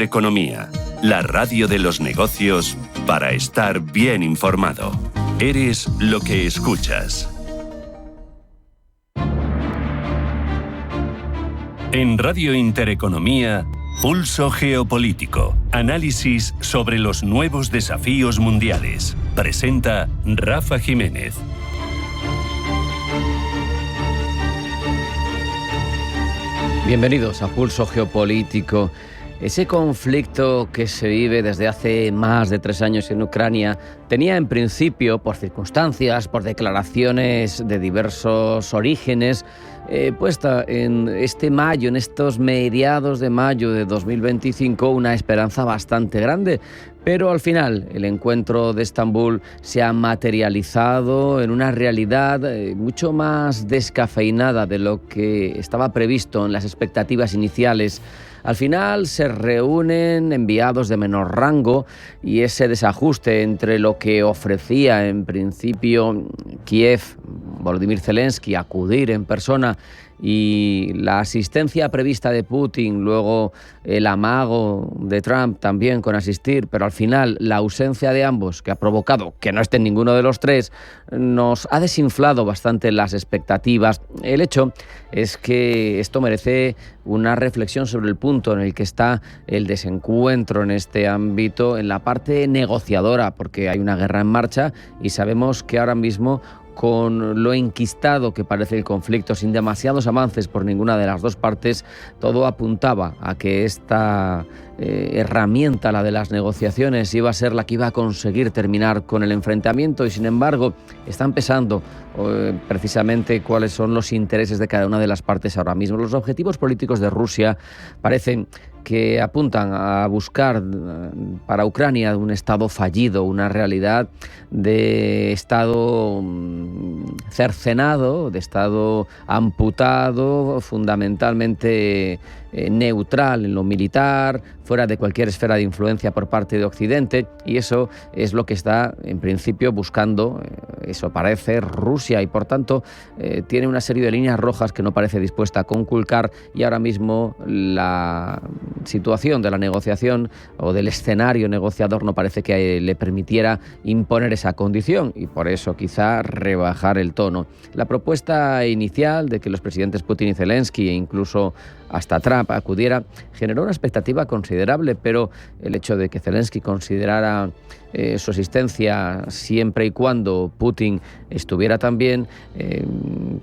Economía, la radio de los negocios para estar bien informado. Eres lo que escuchas. En Radio Intereconomía, Pulso Geopolítico. Análisis sobre los nuevos desafíos mundiales. Presenta Rafa Jiménez. Bienvenidos a Pulso Geopolítico. Ese conflicto que se vive desde hace más de 3 años en Ucrania tenía en principio, por circunstancias, por declaraciones de diversos orígenes, puesta en este mayo, en estos mediados de mayo de 2025, una esperanza bastante grande. Pero al final el encuentro de Estambul se ha materializado en una realidad mucho más descafeinada de lo que estaba previsto en las expectativas iniciales. Al final se reúnen enviados de menor rango y ese desajuste entre lo que ofrecía en principio Kiev, Volodymyr Zelensky, acudir en persona, y la asistencia prevista de Putin, luego el amago de Trump también con asistir, pero al final la ausencia de ambos, que ha provocado que no estén ninguno de los tres, nos ha desinflado bastante las expectativas. El hecho es que esto merece una reflexión sobre el punto en el que está el desencuentro en este ámbito, en la parte negociadora, porque hay una guerra en marcha y sabemos que ahora mismo, con lo enquistado que parece el conflicto, sin demasiados avances por ninguna de las dos partes, todo apuntaba a que esta herramienta, la de las negociaciones, iba a ser la que iba a conseguir terminar con el enfrentamiento, y sin embargo están pesando precisamente cuáles son los intereses de cada una de las partes ahora mismo. Los objetivos políticos de Rusia parecen que apuntan a buscar para Ucrania un Estado fallido, una realidad de Estado cercenado, de Estado amputado, fundamentalmente neutral en lo militar, fuera de cualquier esfera de influencia por parte de Occidente, y eso es lo que está en principio buscando, eso parece, Rusia, y por tanto tiene una serie de líneas rojas que no parece dispuesta a conculcar, y ahora mismo la situación de la negociación o del escenario negociador no parece que le permitiera imponer esa condición, y por eso quizá rebajar el tono. La propuesta inicial de que los presidentes Putin y Zelensky, e incluso hasta Trump, acudiera, generó una expectativa considerable, pero el hecho de que Zelensky considerara su asistencia siempre y cuando Putin estuviera también,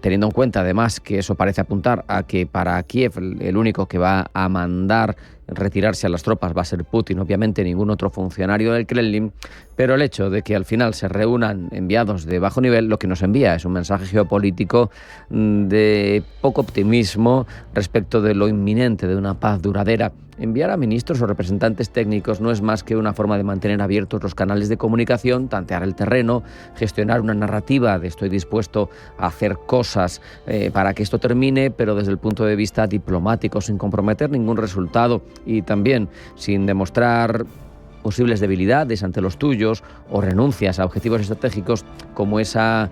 teniendo en cuenta además que eso parece apuntar a que para Kiev el único que va a mandar retirarse a las tropas va a ser Putin, obviamente ningún otro funcionario del Kremlin, pero el hecho de que al final se reúnan enviados de bajo nivel lo que nos envía es un mensaje geopolítico de poco optimismo respecto de lo inminente de una paz duradera. Enviar a ministros o representantes técnicos no es más que una forma de mantener abiertos los canales de comunicación, tantear el terreno, gestionar una narrativa de estoy dispuesto a hacer cosas para que esto termine, pero desde el punto de vista diplomático, sin comprometer ningún resultado y también sin demostrar posibles debilidades ante los tuyos o renuncias a objetivos estratégicos como esa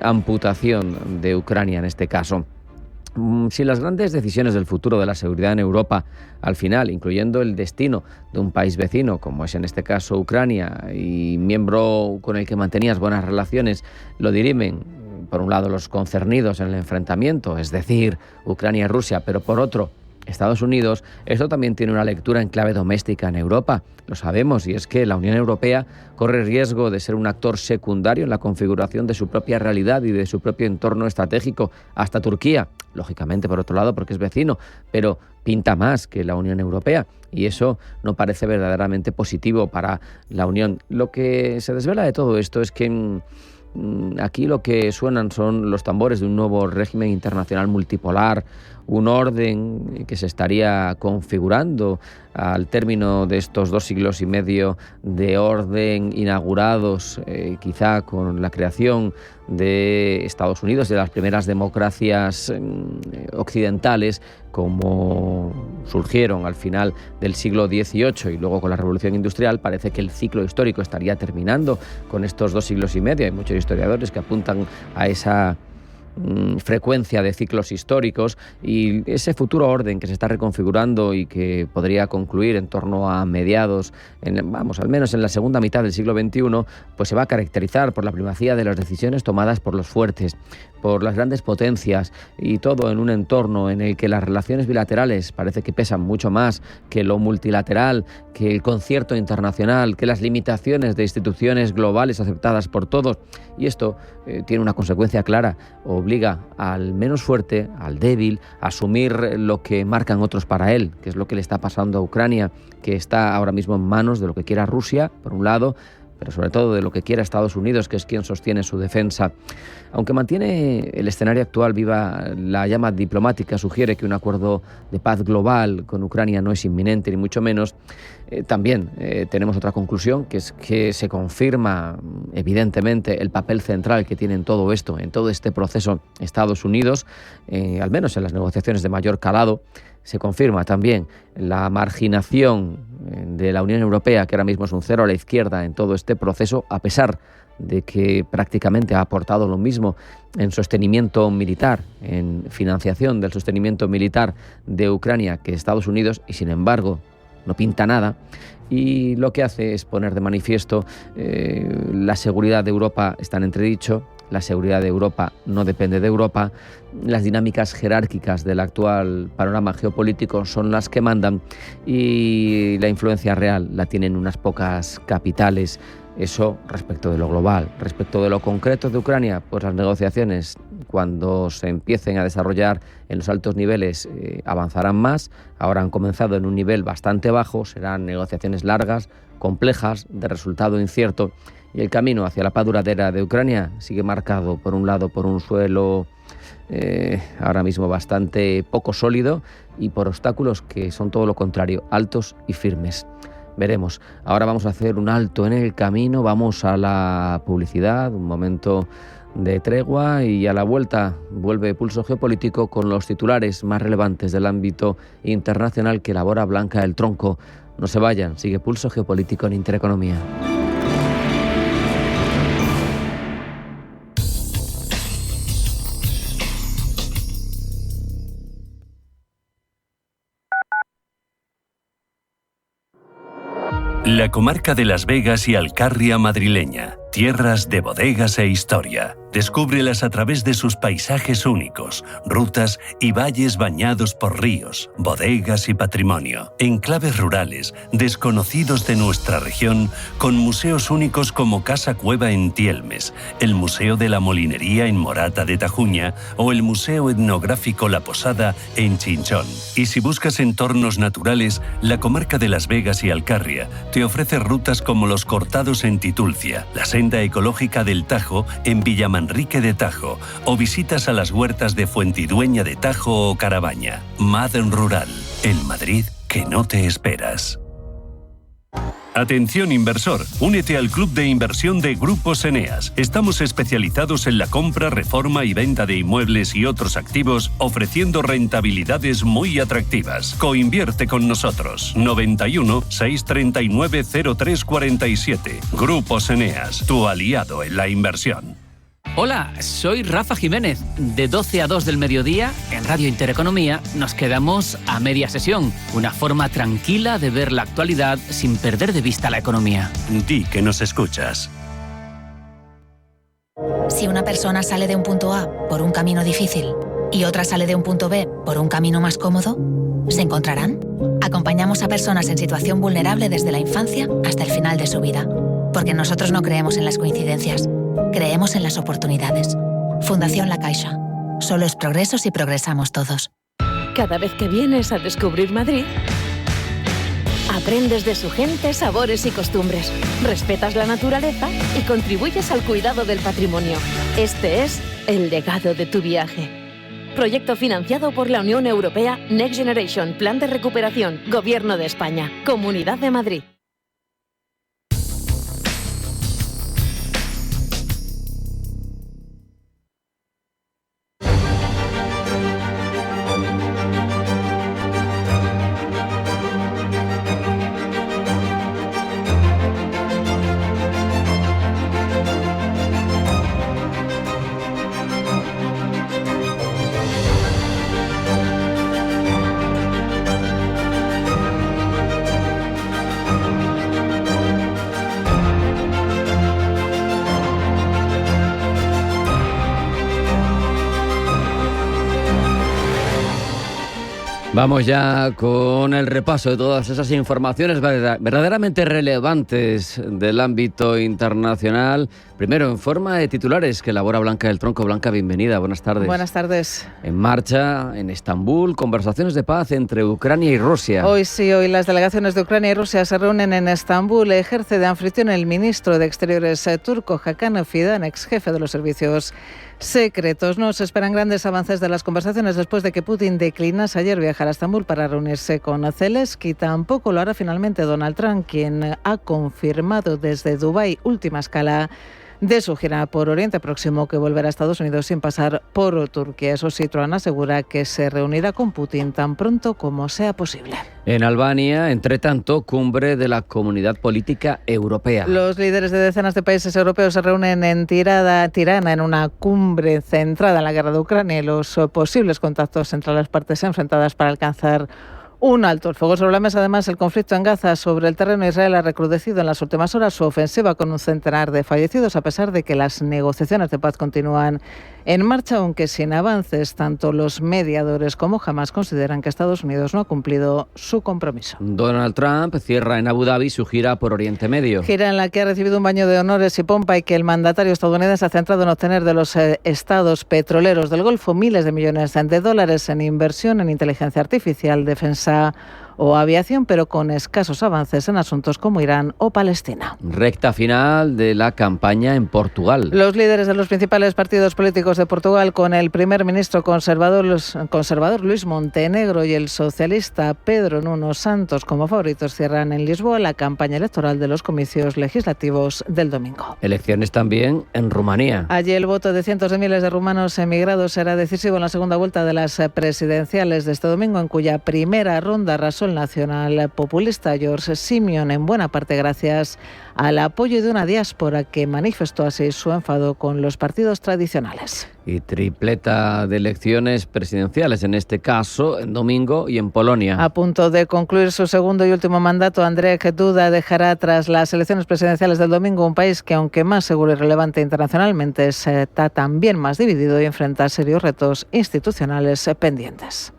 amputación de Ucrania en este caso. Si las grandes decisiones del futuro de la seguridad en Europa, al final, incluyendo el destino de un país vecino, como es en este caso Ucrania, y miembro con el que mantenías buenas relaciones, lo dirimen, por un lado, los concernidos en el enfrentamiento, es decir, Ucrania y Rusia, pero por otro, Estados Unidos, esto también tiene una lectura en clave doméstica en Europa. Lo sabemos, y es que la Unión Europea corre riesgo de ser un actor secundario en la configuración de su propia realidad y de su propio entorno estratégico, hasta Turquía, lógicamente por otro lado porque es vecino, pero pinta más que la Unión Europea, y eso no parece verdaderamente positivo para la Unión. Lo que se desvela de todo esto es que aquí lo que suenan son los tambores de un nuevo régimen internacional multipolar, un orden que se estaría configurando al término de estos 2 siglos y medio de orden inaugurados quizá con la creación de Estados Unidos, de las primeras democracias occidentales como surgieron al final del siglo XVIII y luego con la Revolución Industrial. Parece que el ciclo histórico estaría terminando con estos 2 siglos y medio. Hay muchos historiadores que apuntan a esa frecuencia de ciclos históricos, y ese futuro orden que se está reconfigurando y que podría concluir en torno a mediados, al menos en la segunda mitad del siglo XXI, pues se va a caracterizar por la primacía de las decisiones tomadas por los fuertes, por las grandes potencias, y todo en un entorno en el que las relaciones bilaterales parece que pesan mucho más que lo multilateral, que el concierto internacional, que las limitaciones de instituciones globales aceptadas por todos. Y esto tiene una consecuencia clara: obliga al menos fuerte, al débil, a asumir lo que marcan otros para él, que es lo que le está pasando a Ucrania, que está ahora mismo en manos de lo que quiera Rusia, por un lado, pero sobre todo de lo que quiera Estados Unidos, que es quien sostiene su defensa. Aunque mantiene el escenario actual viva la llama diplomática, sugiere que un acuerdo de paz global con Ucrania no es inminente, ni mucho menos. También tenemos otra conclusión, que es que se confirma evidentemente el papel central que tiene en todo esto, en todo este proceso, Estados Unidos, al menos en las negociaciones de mayor calado. Se confirma también la marginación de la Unión Europea, que ahora mismo es un cero a la izquierda en todo este proceso, a pesar de que prácticamente ha aportado lo mismo en sostenimiento militar, en financiación del sostenimiento militar de Ucrania que Estados Unidos, y sin embargo no pinta nada. Y lo que hace es poner de manifiesto la seguridad de Europa está en entredicho. La seguridad de Europa no depende de Europa, las dinámicas jerárquicas del actual panorama geopolítico son las que mandan, y la influencia real la tienen unas pocas capitales. Eso respecto de lo global. Respecto de lo concreto de Ucrania, pues las negociaciones, cuando se empiecen a desarrollar en los altos niveles, avanzarán más. Ahora han comenzado en un nivel bastante bajo, serán negociaciones largas, complejas, de resultado incierto. Y el camino hacia la paz duradera de Ucrania sigue marcado, por un lado, por un suelo ahora mismo bastante poco sólido, y por obstáculos que son todo lo contrario, altos y firmes. Veremos. Ahora vamos a hacer un alto en el camino, vamos a la publicidad, un momento de tregua, y a la vuelta vuelve Pulso Geopolítico con los titulares más relevantes del ámbito internacional que elabora Blanca del Tronco. No se vayan, sigue Pulso Geopolítico en Intereconomía. La comarca de Las Vegas y Alcarria madrileña, tierras de bodegas e historia. Descúbrelas a través de sus paisajes únicos, rutas y valles bañados por ríos, bodegas y patrimonio. Enclaves rurales, desconocidos de nuestra región, con museos únicos como Casa Cueva en Tielmes, el Museo de la Molinería en Morata de Tajuña o el Museo Etnográfico La Posada en Chinchón. Y si buscas entornos naturales, la comarca de Las Vegas y Alcarria te ofrece rutas como los Cortados en Titulcia, la senda ecológica del Tajo en Villamanrique de Tajo, o visitas a las huertas de Fuentidueña de Tajo o Carabaña. Madden Rural, el Madrid que no te esperas. Atención inversor, únete al club de inversión de Grupos Eneas. Estamos especializados en la compra, reforma y venta de inmuebles y otros activos, ofreciendo rentabilidades muy atractivas. Coinvierte con nosotros. 91 639 0347. Grupos Eneas, tu aliado en la inversión. Hola, soy Rafa Jiménez. De 12 a 2 del mediodía, en Radio Intereconomía, nos quedamos a media sesión. Una forma tranquila de ver la actualidad sin perder de vista la economía. Di que nos escuchas. Si una persona sale de un punto A por un camino difícil y otra sale de un punto B por un camino más cómodo, ¿se encontrarán? Acompañamos a personas en situación vulnerable desde la infancia hasta el final de su vida. Porque nosotros no creemos en las coincidencias. Creemos en las oportunidades. Fundación La Caixa. Solo es progreso si progresamos todos. Cada vez que vienes a descubrir Madrid, aprendes de su gente, sabores y costumbres, respetas la naturaleza y contribuyes al cuidado del patrimonio. Este es el legado de tu viaje. Proyecto financiado por la Unión Europea Next Generation, Plan de Recuperación, Gobierno de España, Comunidad de Madrid. Vamos ya con el repaso de todas esas informaciones verdaderamente relevantes del ámbito internacional. Primero, en forma de titulares que elabora Blanca del Tronco. Blanca, bienvenida, buenas tardes. Buenas tardes. En marcha, en Estambul, conversaciones de paz entre Ucrania y Rusia. Hoy las delegaciones de Ucrania y Rusia se reúnen en Estambul. Ejerce de anfitrión el ministro de Exteriores turco, Hakan Fidan, ex jefe de los servicios secretos. No se esperan grandes avances de las conversaciones después de que Putin declinase ayer viajar a Estambul para reunirse con Zelensky. Tampoco lo hará finalmente Donald Trump, quien ha confirmado desde Dubái, última escala de su gira por Oriente Próximo, que volverá a Estados Unidos sin pasar por Turquía. Eso sí, Trump asegura que se reunirá con Putin tan pronto como sea posible. En Albania, entre tanto, cumbre de la Comunidad Política Europea. Los líderes de decenas de países europeos se reúnen en Tirana en una cumbre centrada en la guerra de Ucrania y los posibles contactos entre las partes enfrentadas para alcanzar un alto el fuego. Sobre la mesa, además, el conflicto en Gaza. Sobre el terreno, Israel ha recrudecido en las últimas horas su ofensiva con un centenar de fallecidos, a pesar de que las negociaciones de paz continúan en marcha, aunque sin avances. Tanto los mediadores como Hamas consideran que Estados Unidos no ha cumplido su compromiso. Donald Trump cierra en Abu Dhabi su gira por Oriente Medio. Gira en la que ha recibido un baño de honores y pompa y que el mandatario estadounidense ha centrado en obtener de los estados petroleros del Golfo miles de millones de dólares en inversión en inteligencia artificial, defensa o aviación, pero con escasos avances en asuntos como Irán o Palestina. Recta final de la campaña en Portugal. Los líderes de los principales partidos políticos de Portugal, con el primer ministro conservador Luís Montenegro y el socialista Pedro Nuno Santos como favoritos, cierran en Lisboa la campaña electoral de los comicios legislativos del domingo. Elecciones también en Rumanía. Allí el voto de cientos de miles de rumanos emigrados será decisivo en la segunda vuelta de las presidenciales de este domingo, en cuya primera ronda arrasó el nacional populista George Simeon, en buena parte gracias al apoyo de una diáspora que manifestó así su enfado con los partidos tradicionales. Y tripleta de elecciones presidenciales, en este caso en domingo y en Polonia. A punto de concluir su segundo y último mandato, Andrzej Duda dejará tras las elecciones presidenciales del domingo un país que, aunque más seguro y relevante internacionalmente, está también más dividido y enfrenta serios retos institucionales pendientes.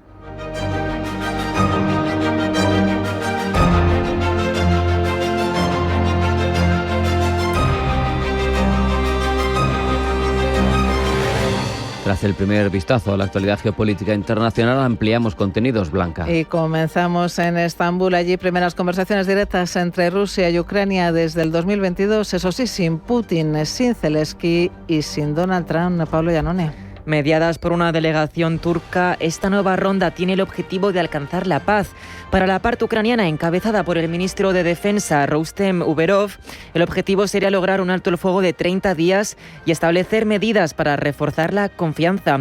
Tras el primer vistazo a la actualidad geopolítica internacional, ampliamos contenidos, Blanca. Y comenzamos en Estambul. Allí primeras conversaciones directas entre Rusia y Ucrania desde el 2022, eso sí, sin Putin, sin Zelensky y sin Donald Trump. Pablo Iannone. Mediadas por una delegación turca, esta nueva ronda tiene el objetivo de alcanzar la paz. Para la parte ucraniana, encabezada por el ministro de Defensa, Rustem Umerov, el objetivo sería lograr un alto el fuego de 30 días y establecer medidas para reforzar la confianza,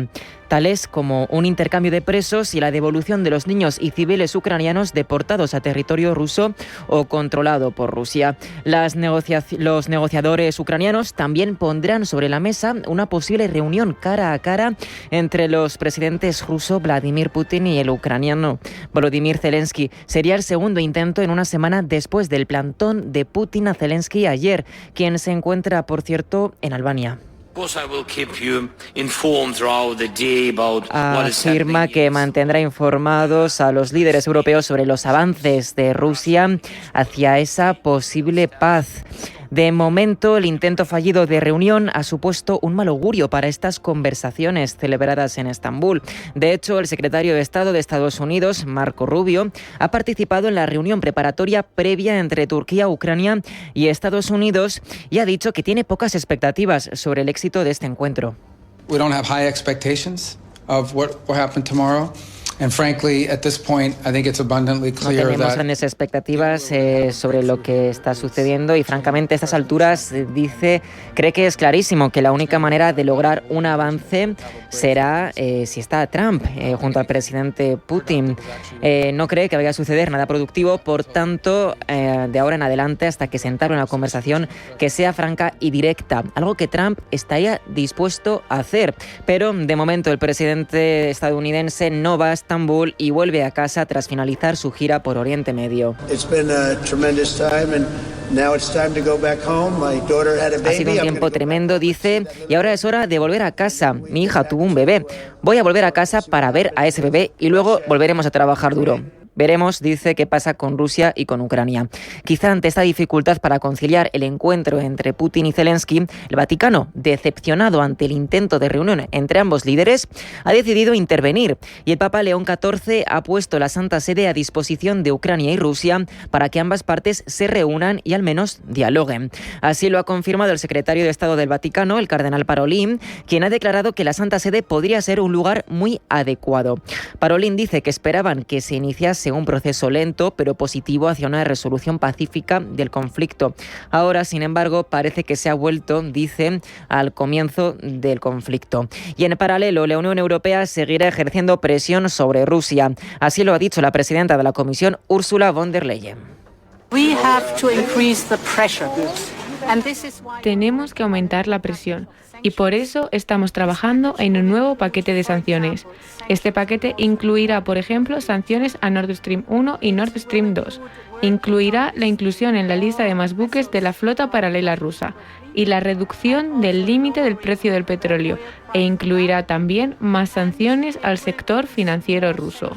tales como un intercambio de presos y la devolución de los niños y civiles ucranianos deportados a territorio ruso o controlado por Rusia. Los negociadores ucranianos también pondrán sobre la mesa una posible reunión cara a cara entre los presidentes ruso Vladimir Putin y el ucraniano Volodymyr Zelensky. Sería el segundo intento en una semana después del plantón de Putin a Zelensky ayer, quien se encuentra, por cierto, en Albania. Afirma que mantendrá informados a los líderes europeos sobre los avances de Rusia hacia esa posible paz. De momento, el intento fallido de reunión ha supuesto un mal augurio para estas conversaciones celebradas en Estambul. De hecho, el secretario de Estado de Estados Unidos, Marco Rubio, ha participado en la reunión preparatoria previa entre Turquía, Ucrania y Estados Unidos y ha dicho que tiene pocas expectativas sobre el éxito de este encuentro. We don't have high expectations of what will happen tomorrow. And frankly, at this point, I think it's abundantly clear no tenemos grandes expectativas sobre lo que está sucediendo y francamente a estas alturas cree que es clarísimo que la única manera de lograr un avance será si está Trump junto al presidente Putin. No cree que vaya a suceder nada productivo, por tanto, de ahora en adelante, hasta que se entable una conversación que sea franca y directa, algo que Trump estaría dispuesto a hacer. Pero de momento el presidente estadounidense no va a Estambul y vuelve a casa tras finalizar su gira por Oriente Medio. It's been a tremendous time and Ha sido un tiempo tremendo, dice, y ahora es hora de volver a casa. Mi hija tuvo un bebé. Voy a volver a casa para ver a ese bebé y luego volveremos a trabajar duro. Veremos, dice, qué pasa con Rusia y con Ucrania. Quizá ante esta dificultad para conciliar el encuentro entre Putin y Zelensky, el Vaticano, decepcionado ante el intento de reunión entre ambos líderes, ha decidido intervenir y el Papa León XIV ha puesto la Santa Sede a disposición de Ucrania y Rusia para que ambas partes se reúnan y al menos dialoguen. Así lo ha confirmado el secretario de Estado del Vaticano, el cardenal Parolin, quien ha declarado que la Santa Sede podría ser un lugar muy adecuado. Parolin dice que esperaban que se iniciase un proceso lento pero positivo hacia una resolución pacífica del conflicto. Ahora, sin embargo, parece que se ha vuelto, dice, al comienzo del conflicto. Y en paralelo, la Unión Europea seguirá ejerciendo presión sobre Rusia. Así lo ha dicho la presidenta de la Comisión, Ursula von der Leyen. Tenemos que aumentar la presión y por eso estamos trabajando en un nuevo paquete de sanciones. Este paquete incluirá, por ejemplo, sanciones a Nord Stream 1 y Nord Stream 2. Incluirá la inclusión en la lista de más buques de la flota paralela rusa y la reducción del límite del precio del petróleo e incluirá también más sanciones al sector financiero ruso.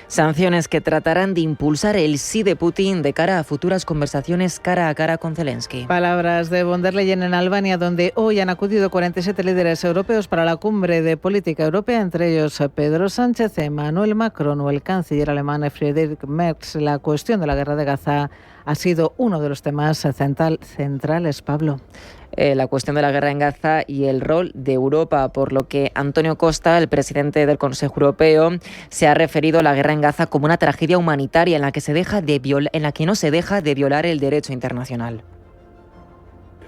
Sanciones que tratarán de impulsar el sí de Putin de cara a futuras conversaciones cara a cara con Zelensky. Palabras de von der Leyen en Albania, donde hoy han acudido 47 líderes europeos para la cumbre de política europea, entre ellos Pedro Sánchez, Emmanuel Macron o el canciller alemán Friedrich Merz. La cuestión de la guerra de Gaza ha sido uno de los temas centrales, Pablo. La cuestión de la guerra en Gaza y el rol de Europa, por lo que Antonio Costa, el presidente del Consejo Europeo, se ha referido a la guerra en Gaza como una tragedia humanitaria en la que no se deja de violar el derecho internacional.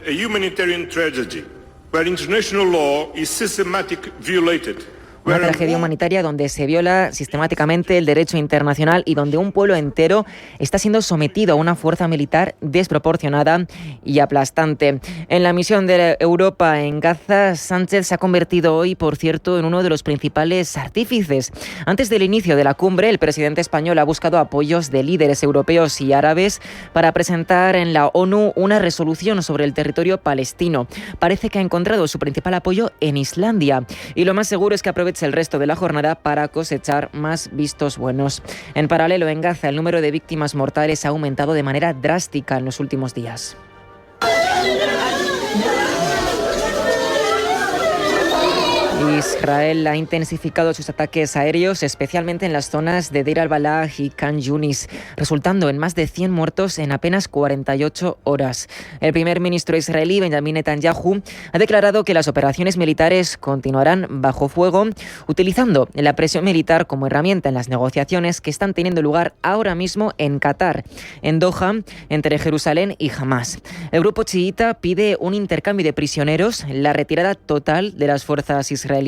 A humanitarian tragedy where international law is systematically violated. Una tragedia humanitaria donde se viola sistemáticamente el derecho internacional y donde un pueblo entero está siendo sometido a una fuerza militar desproporcionada y aplastante. En la misión de Europa en Gaza, Sánchez se ha convertido hoy, por cierto, en uno de los principales artífices. Antes del inicio de la cumbre, el presidente español ha buscado apoyos de líderes europeos y árabes para presentar en la ONU una resolución sobre el territorio palestino. Parece que ha encontrado su principal apoyo en Islandia y lo más seguro es que aproveche el resto de la jornada para cosechar más vistos buenos. En paralelo, en Gaza, el número de víctimas mortales ha aumentado de manera drástica en los últimos días. Israel ha intensificado sus ataques aéreos, especialmente en las zonas de Deir al-Balah y Khan Yunis, resultando en más de 100 muertos en apenas 48 horas. El primer ministro israelí, Benjamin Netanyahu, ha declarado que las operaciones militares continuarán bajo fuego, utilizando la presión militar como herramienta en las negociaciones que están teniendo lugar ahora mismo en Qatar, en Doha, entre Jerusalén y Hamás. El grupo chiita pide un intercambio de prisioneros, la retirada total de las fuerzas israelíes,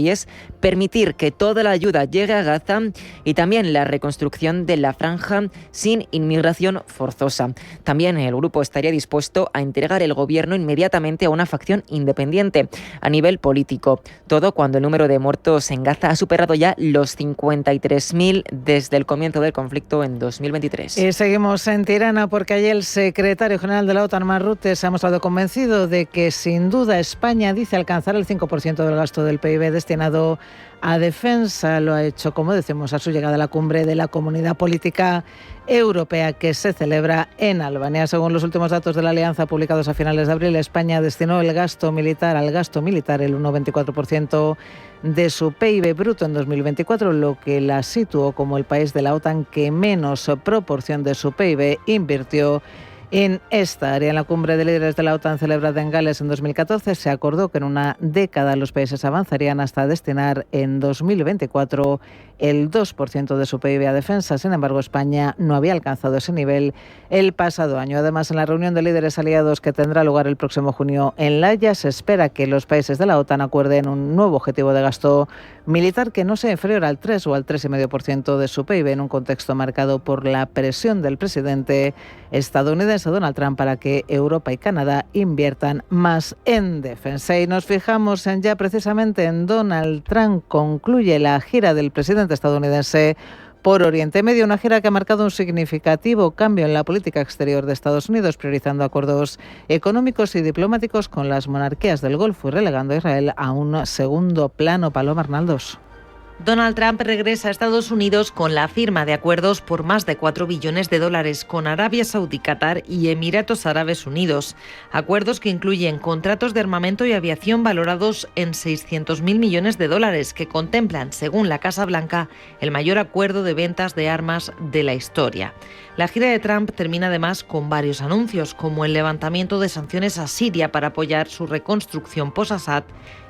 permitir que toda la ayuda llegue a Gaza y también la reconstrucción de la franja sin inmigración forzosa. También el grupo estaría dispuesto a entregar el gobierno inmediatamente a una facción independiente a nivel político. Todo cuando el número de muertos en Gaza ha superado ya los 53.000 desde el comienzo del conflicto en 2023. Y seguimos en Tirana porque ayer el secretario general de la OTAN, Mark Rutte, se ha mostrado convencido de que sin duda España, dice, alcanzará el 5% del gasto del PIB destinado a defensa. Lo ha hecho, como decimos, a su llegada a la cumbre de la Comunidad Política Europea que se celebra en Albania. Según los últimos datos de la Alianza publicados a finales de abril, España destinó al gasto militar el 1,24% de su PIB bruto en 2024, lo que la situó como el país de la OTAN que menos proporción de su PIB invirtió en esta área. En la cumbre de líderes de la OTAN celebrada en Gales en 2014 se acordó que en una década los países avanzarían hasta destinar en 2024 el 2% de su PIB a defensa. Sin embargo, España no había alcanzado ese nivel el pasado año. Además, en la reunión de líderes aliados que tendrá lugar el próximo junio en La Haya, se espera que los países de la OTAN acuerden un nuevo objetivo de gasto militar que no sea inferior al 3 o al 3,5% de su PIB, en un contexto marcado por la presión del presidente estadounidense Donald Trump para que Europa y Canadá inviertan más en defensa. Y nos fijamos precisamente en Donald Trump. Concluye la gira del presidente estadounidense por Oriente Medio, una gira que ha marcado un significativo cambio en la política exterior de Estados Unidos, priorizando acuerdos económicos y diplomáticos con las monarquías del Golfo y relegando a Israel a un segundo plano. Paloma Arnaldos. Donald Trump regresa a Estados Unidos con la firma de acuerdos por más de $4 billones con Arabia Saudí, Qatar y Emiratos Árabes Unidos. Acuerdos que incluyen contratos de armamento y aviación valorados en $600.000 millones que contemplan, según la Casa Blanca, el mayor acuerdo de ventas de armas de la historia. La gira de Trump termina además con varios anuncios, como el levantamiento de sanciones a Siria para apoyar su reconstrucción post-Assad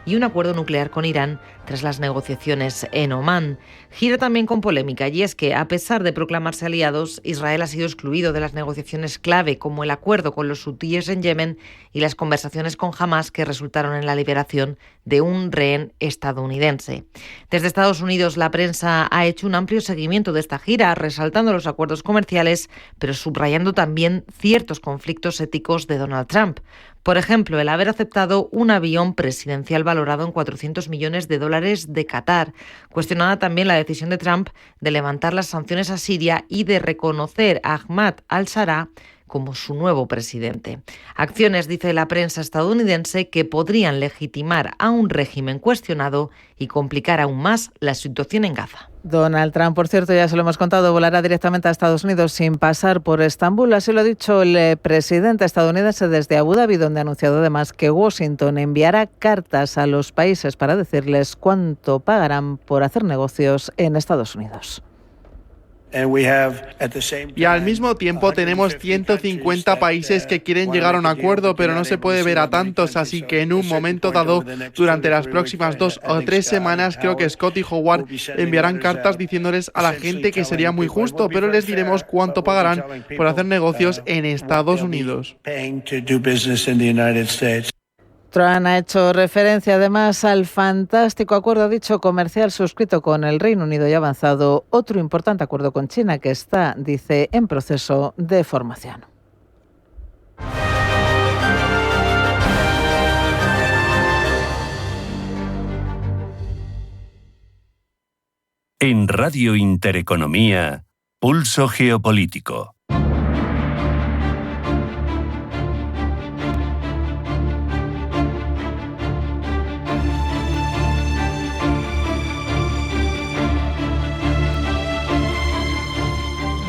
y un acuerdo nuclear con Irán tras las negociaciones en Omán. Gira también con polémica, y es que, a pesar de proclamarse aliados, Israel ha sido excluido de las negociaciones clave, como el acuerdo con los hutíes en Yemen y las conversaciones con Hamás que resultaron en la liberación de un rehén estadounidense. Desde Estados Unidos, la prensa ha hecho un amplio seguimiento de esta gira, resaltando los acuerdos comerciales, pero subrayando también ciertos conflictos éticos de Donald Trump. Por ejemplo, el haber aceptado un avión presidencial valorado en $400 millones de Qatar. Cuestionada también la decisión de Trump de levantar las sanciones a Siria y de reconocer a Ahmad al-Sharaa como su nuevo presidente. Acciones, dice la prensa estadounidense, que podrían legitimar a un régimen cuestionado y complicar aún más la situación en Gaza. Donald Trump, por cierto, ya se lo hemos contado, volará directamente a Estados Unidos sin pasar por Estambul. Así lo ha dicho el presidente estadounidense desde Abu Dhabi, donde ha anunciado además que Washington enviará cartas a los países para decirles cuánto pagarán por hacer negocios en Estados Unidos. Y al mismo tiempo tenemos 150 países que quieren llegar a un acuerdo, pero no se puede ver a tantos, así que en un momento dado, durante las próximas 2 o 3 semanas, creo que Scott y Howard enviarán cartas diciéndoles a la gente que sería muy justo, pero les diremos cuánto pagarán por hacer negocios en Estados Unidos. Trump ha hecho referencia además al fantástico acuerdo, ha dicho, comercial suscrito con el Reino Unido y ha avanzado otro importante acuerdo con China que está, dice, en proceso de formación. En Radio Intereconomía, Pulso Geopolítico.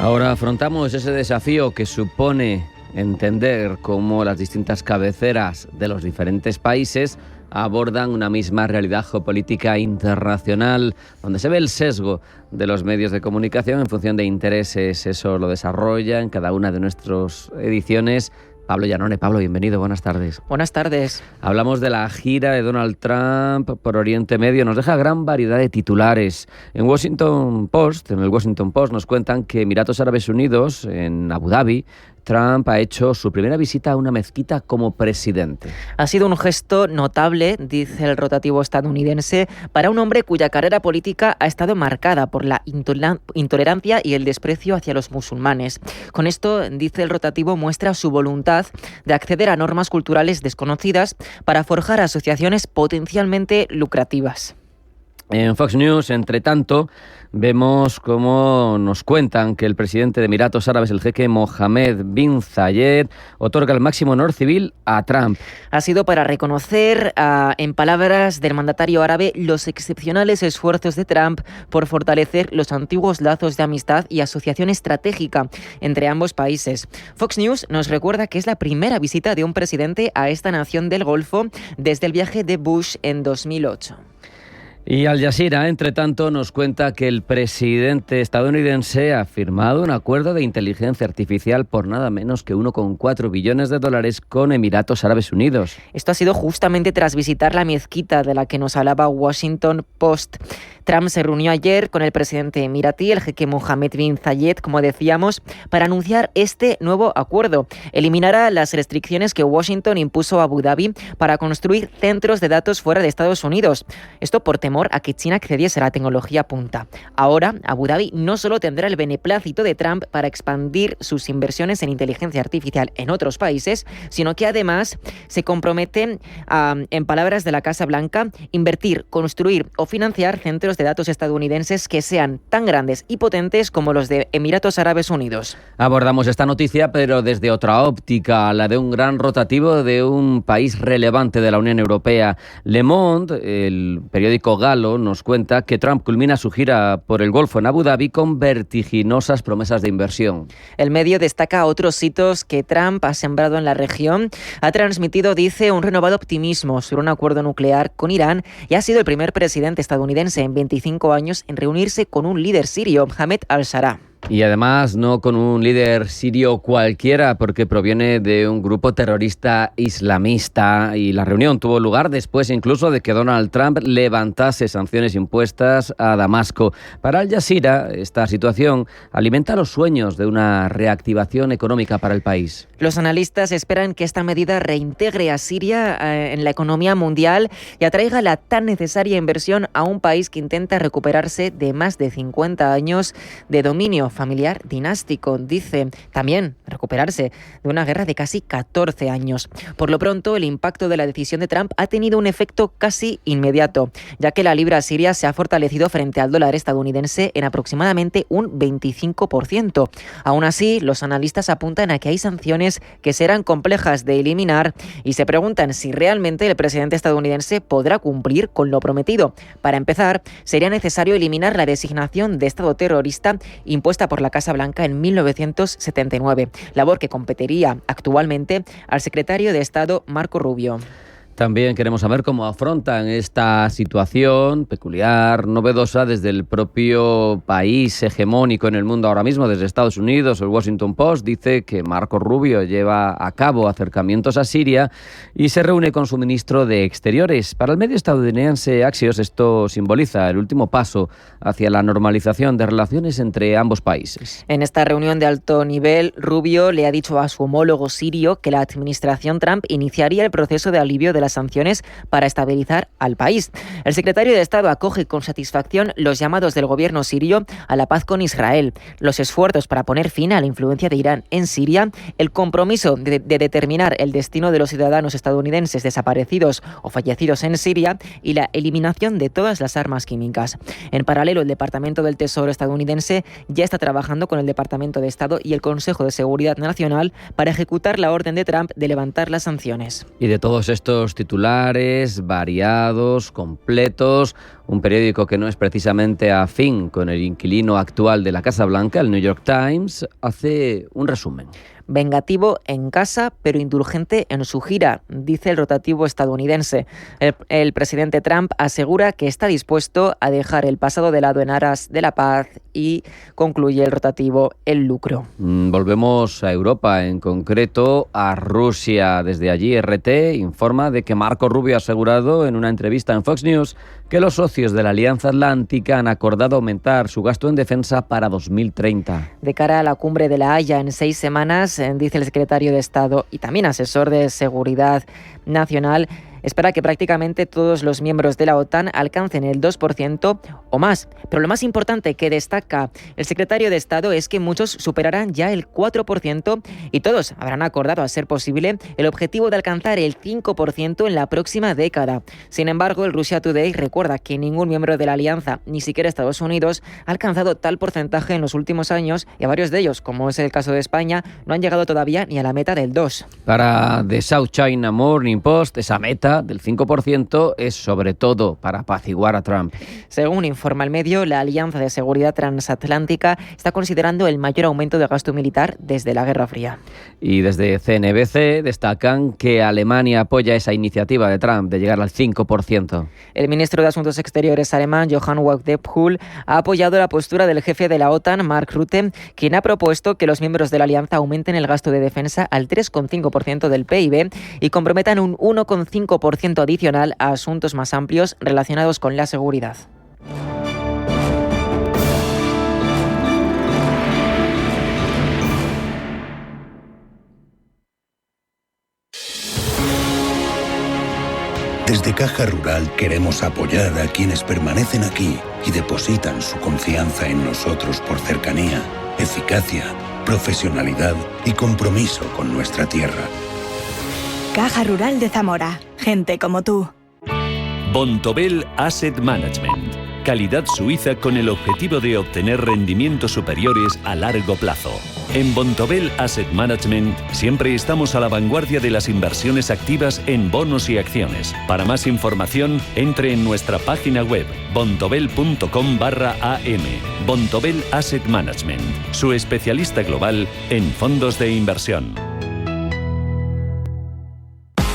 Ahora afrontamos ese desafío que supone entender cómo las distintas cabeceras de los diferentes países abordan una misma realidad geopolítica internacional, donde se ve el sesgo de los medios de comunicación en función de intereses. Eso lo desarrolla en cada una de nuestras ediciones Pablo Llanone. Pablo, bienvenido, buenas tardes. Buenas tardes. Hablamos de la gira de Donald Trump por Oriente Medio. Nos deja gran variedad de titulares. En el Washington Post nos cuentan que Emiratos Árabes Unidos, en Abu Dhabi, Trump ha hecho su primera visita a una mezquita como presidente. Ha sido un gesto notable, dice el rotativo estadounidense, para un hombre cuya carrera política ha estado marcada por la intolerancia y el desprecio hacia los musulmanes. Con esto, dice el rotativo, muestra su voluntad de acceder a normas culturales desconocidas para forjar asociaciones potencialmente lucrativas. En Fox News, entre tanto, vemos cómo nos cuentan que el presidente de Emiratos Árabes, el jeque Mohammed bin Zayed, otorga el máximo honor civil a Trump. Ha sido para reconocer, en palabras del mandatario árabe, los excepcionales esfuerzos de Trump por fortalecer los antiguos lazos de amistad y asociación estratégica entre ambos países. Fox News nos recuerda que es la primera visita de un presidente a esta nación del Golfo desde el viaje de Bush en 2008. Y Al Jazeera, entre tanto, nos cuenta que el presidente estadounidense ha firmado un acuerdo de inteligencia artificial por nada menos que $1,4 billones con Emiratos Árabes Unidos. Esto ha sido justamente tras visitar la mezquita de la que nos hablaba Washington Post. Trump se reunió ayer con el presidente emiratí, el jeque Mohammed bin Zayed, como decíamos, para anunciar este nuevo acuerdo. Eliminará las restricciones que Washington impuso a Abu Dhabi para construir centros de datos fuera de Estados Unidos. Esto por temor temor a que China accediese a la tecnología punta. Ahora, Abu Dhabi no solo tendrá el beneplácito de Trump para expandir sus inversiones en inteligencia artificial en otros países, sino que además se compromete a, en palabras de la Casa Blanca, invertir, construir o financiar centros de datos estadounidenses que sean tan grandes y potentes como los de Emiratos Árabes Unidos. Abordamos esta noticia, pero desde otra óptica, la de un gran rotativo de un país relevante de la Unión Europea. Le Monde, el periódico galo, nos cuenta que Trump culmina su gira por el Golfo en Abu Dhabi con vertiginosas promesas de inversión. El medio destaca otros hitos que Trump ha sembrado en la región. Ha transmitido, dice, un renovado optimismo sobre un acuerdo nuclear con Irán y ha sido el primer presidente estadounidense en 25 años en reunirse con un líder sirio, Ahmed al-Shara. Y además no con un líder sirio cualquiera, porque proviene de un grupo terrorista islamista, y la reunión tuvo lugar después incluso de que Donald Trump levantase sanciones impuestas a Damasco. Para Al Jazeera, esta situación alimenta los sueños de una reactivación económica para el país. Los analistas esperan que esta medida reintegre a Siria en la economía mundial y atraiga la tan necesaria inversión a un país que intenta recuperarse de más de 50 años de dominio familiar dinástico. Dice también recuperarse de una guerra de casi 14 años. Por lo pronto, el impacto de la decisión de Trump ha tenido un efecto casi inmediato, ya que la libra siria se ha fortalecido frente al dólar estadounidense en aproximadamente un 25%. Aún así, los analistas apuntan a que hay sanciones que serán complejas de eliminar y se preguntan si realmente el presidente estadounidense podrá cumplir con lo prometido. Para empezar, sería necesario eliminar la designación de Estado terrorista impuesta por la Casa Blanca en 1979, labor que competiría actualmente al secretario de Estado Marco Rubio. También queremos saber cómo afrontan esta situación peculiar, novedosa, desde el propio país hegemónico en el mundo ahora mismo, desde Estados Unidos. El Washington Post dice que Marco Rubio lleva a cabo acercamientos a Siria y se reúne con su ministro de Exteriores. Para el medio estadounidense Axios, esto simboliza el último paso hacia la normalización de relaciones entre ambos países. En esta reunión de alto nivel, Rubio le ha dicho a su homólogo sirio que la administración Trump iniciaría el proceso de alivio de las sanciones para estabilizar al país. El secretario de Estado acoge con satisfacción los llamados del gobierno sirio a la paz con Israel, los esfuerzos para poner fin a la influencia de Irán en Siria, el compromiso de determinar el destino de los ciudadanos estadounidenses desaparecidos o fallecidos en Siria y la eliminación de todas las armas químicas. En paralelo, el Departamento del Tesoro estadounidense ya está trabajando con el Departamento de Estado y el Consejo de Seguridad Nacional para ejecutar la orden de Trump de levantar las sanciones. Y de todos estos titulares variados, completos, un periódico que no es precisamente afín con el inquilino actual de la Casa Blanca, el New York Times, hace un resumen. Vengativo en casa, pero indulgente en su gira, dice el rotativo estadounidense. El presidente Trump asegura que está dispuesto a dejar el pasado de lado en aras de la paz y concluye el rotativo el lucro. Volvemos a Europa, en concreto a Rusia. Desde allí RT informa de que Marco Rubio ha asegurado en una entrevista en Fox News que los socios de la Alianza Atlántica han acordado aumentar su gasto en defensa para 2030. De cara a la cumbre de La Haya en 6 semanas, dice el secretario de Estado y también asesor de Seguridad Nacional, espera que prácticamente todos los miembros de la OTAN alcancen el 2% o más. Pero lo más importante que destaca el secretario de Estado es que muchos superarán ya el 4% y todos habrán acordado, a ser posible, el objetivo de alcanzar el 5% en la próxima década. Sin embargo, el Russia Today recuerda que ningún miembro de la alianza, ni siquiera Estados Unidos, ha alcanzado tal porcentaje en los últimos años y a varios de ellos, como es el caso de España, no han llegado todavía ni a la meta del 2%. Para The South China Morning Post, esa meta del 5% es sobre todo para apaciguar a Trump. Según informa el medio, la Alianza de Seguridad Transatlántica está considerando el mayor aumento de gasto militar desde la Guerra Fría. Y desde CNBC destacan que Alemania apoya esa iniciativa de Trump de llegar al 5%. El ministro de Asuntos Exteriores alemán, Johann Wadephul, ha apoyado la postura del jefe de la OTAN, Mark Rutte, quien ha propuesto que los miembros de la alianza aumenten el gasto de defensa al 3,5% del PIB y comprometan un 1,5% adicional a asuntos más amplios relacionados con la seguridad. Desde Caja Rural queremos apoyar a quienes permanecen aquí y depositan su confianza en nosotros por cercanía, eficacia, profesionalidad y compromiso con nuestra tierra. Caja Rural de Zamora. Gente como tú. Bontobel Asset Management. Calidad suiza con el objetivo de obtener rendimientos superiores a largo plazo. En Bontobel Asset Management siempre estamos a la vanguardia de las inversiones activas en bonos y acciones. Para más información, entre en nuestra página web bontobel.com/am. Bontobel Asset Management, su especialista global en fondos de inversión.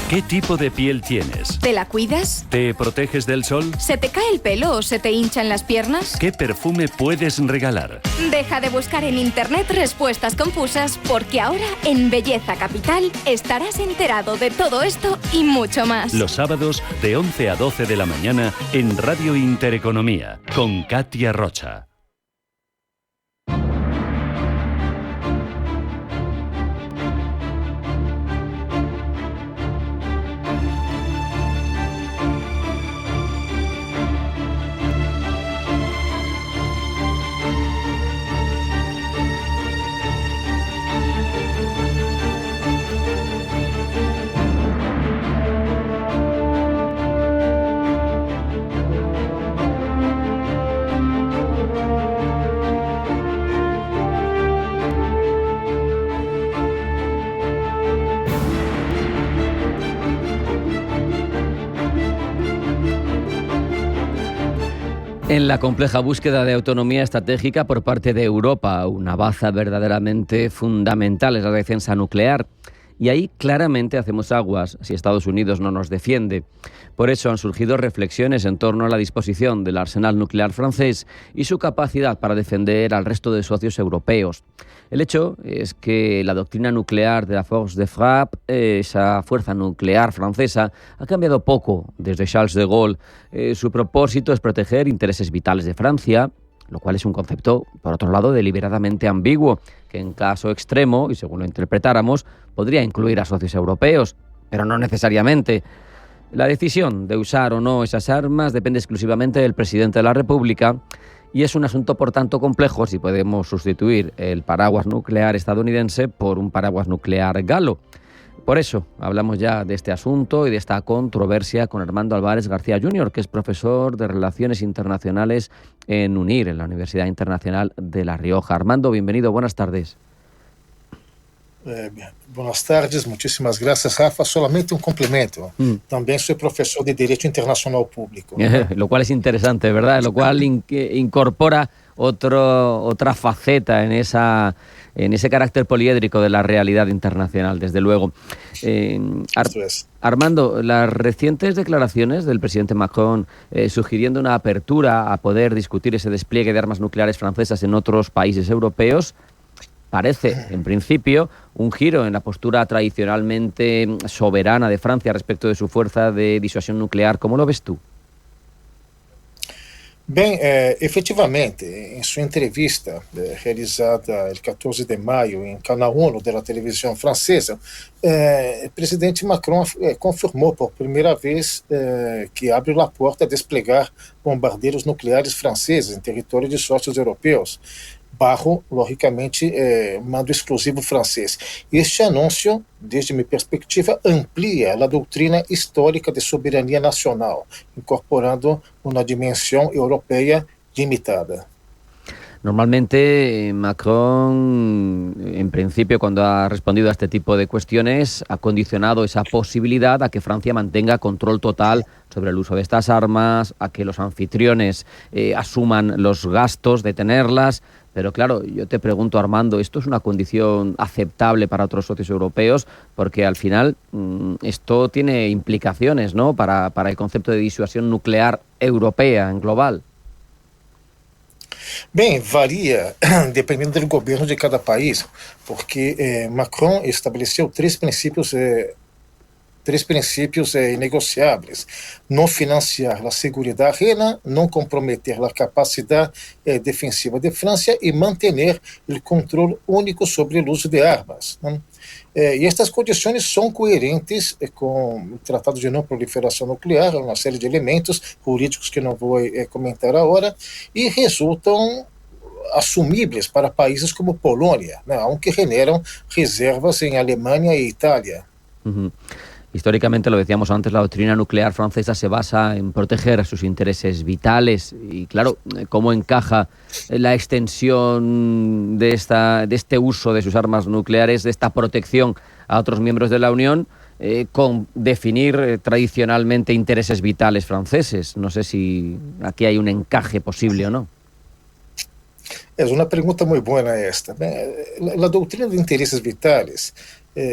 ¿Qué tipo de piel tienes? ¿Te la cuidas? ¿Te proteges del sol? ¿Se te cae el pelo o se te hinchan las piernas? ¿Qué perfume puedes regalar? Deja de buscar en internet respuestas confusas, porque ahora en Belleza Capital estarás enterado de todo esto y mucho más. Los sábados de 11 a 12 de la mañana en Radio Intereconomía con Katia Rocha. En la compleja búsqueda de autonomía estratégica por parte de Europa, una baza verdaderamente fundamental es la defensa nuclear. Y ahí claramente hacemos aguas si Estados Unidos no nos defiende. Por eso han surgido reflexiones en torno a la disposición del arsenal nuclear francés y su capacidad para defender al resto de socios europeos. El hecho es que la doctrina nuclear de la Force de Frappe, esa fuerza nuclear francesa, ha cambiado poco desde Charles de Gaulle. Su propósito es proteger intereses vitales de Francia, lo cual es un concepto, por otro lado, deliberadamente ambiguo, que en caso extremo, y según lo interpretáramos, podría incluir a socios europeos, pero no necesariamente. La decisión de usar o no esas armas depende exclusivamente del presidente de la República y es un asunto, por tanto, complejo si podemos sustituir el paraguas nuclear estadounidense por un paraguas nuclear galo. Por eso hablamos ya de este asunto y de esta controversia con Armando Álvarez García Jr., que es profesor de Relaciones Internacionales en UNIR, en la Universidad Internacional de La Rioja. Armando, bienvenido, buenas tardes. Buenas tardes, muchísimas gracias, Rafa. Solamente un complemento. También soy profesor de Derecho Internacional Público. Lo cual es interesante, ¿verdad? Lo cual incorpora otra faceta en ese carácter poliédrico de la realidad internacional, desde luego. Armando, las recientes declaraciones del presidente Macron sugiriendo una apertura a poder discutir ese despliegue de armas nucleares francesas en otros países europeos parece, en principio, un giro en la postura tradicionalmente soberana de Francia respecto de su fuerza de disuasión nuclear. ¿Cómo lo ves tú? Bem, efetivamente, em sua entrevista realizada el 14 de maio em Canal 1 da televisão francesa, o presidente Macron confirmou por primeira vez que abre a porta a desplegar bombardeiros nucleares franceses em território de sócios europeus, bajo, logicamente, mando exclusivo francês. Este anúncio, desde minha perspectiva, amplia a doutrina histórica de soberania nacional, incorporando uma dimensão europeia limitada. Normalmente Macron, en principio, cuando ha respondido a este tipo de cuestiones, ha condicionado esa posibilidad a que Francia mantenga control total sobre el uso de estas armas, a que los anfitriones asuman los gastos de tenerlas. Pero claro, yo te pregunto, Armando, ¿esto es una condición aceptable para otros socios europeos? Porque al final esto tiene implicaciones, ¿no?, para el concepto de disuasión nuclear europea en global. Bem, varia dependendo do governo de cada país, porque Macron estabeleceu 3 princípios 3 princípios inegociáveis: não financiar a segurança ajena, não comprometer a capacidade defensiva de França e manter o controle único sobre o uso de armas. Né? E estas condições são coerentes com o Tratado de Não Proliferação Nuclear, uma série de elementos jurídicos que não vou comentar agora, e resultam assumíveis para países como Polônia, né, aunque generan reservas en Alemania e Italia. Históricamente, lo decíamos antes, la doctrina nuclear francesa se basa en proteger sus intereses vitales y, claro, cómo encaja la extensión de este uso de sus armas nucleares, de esta protección a otros miembros de la Unión, con definir tradicionalmente intereses vitales franceses. No sé si aquí hay un encaje posible o no. É uma pergunta muito boa esta. A doutrina de interesses vitais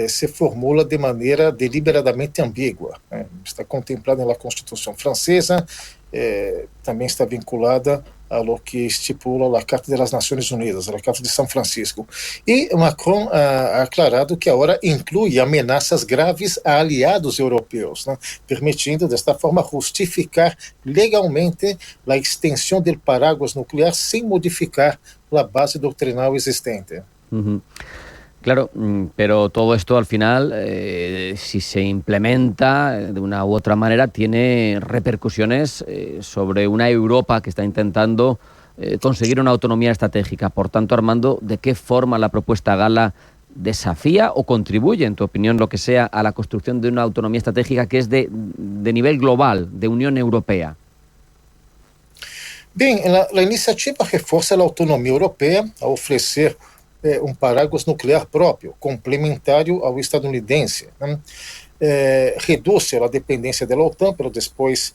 se formula de maneira deliberadamente ambígua. Está contemplada na Constituição francesa, também está vinculada ao que estipula a Carta das Nações Unidas, a Carta de São Francisco. E Macron ha aclarado que agora inclui ameaças graves a aliados europeus, né, permitindo desta forma justificar legalmente a extensão do paraguas nuclear sem modificar a base doutrinal existente. Claro, pero todo esto al final, si se implementa de una u otra manera, tiene repercusiones sobre una Europa que está intentando conseguir una autonomía estratégica. Por tanto, Armando, ¿de qué forma la propuesta Gala desafía o contribuye, en tu opinión, lo que sea, a la construcción de una autonomía estratégica que es de nivel global, de Unión Europea? Bem, a iniciativa reforça a autonomia europeia ao oferecer paraguas nuclear próprio, complementário ao estadunidense. Né? Reduz a dependência da OTAN, pero depois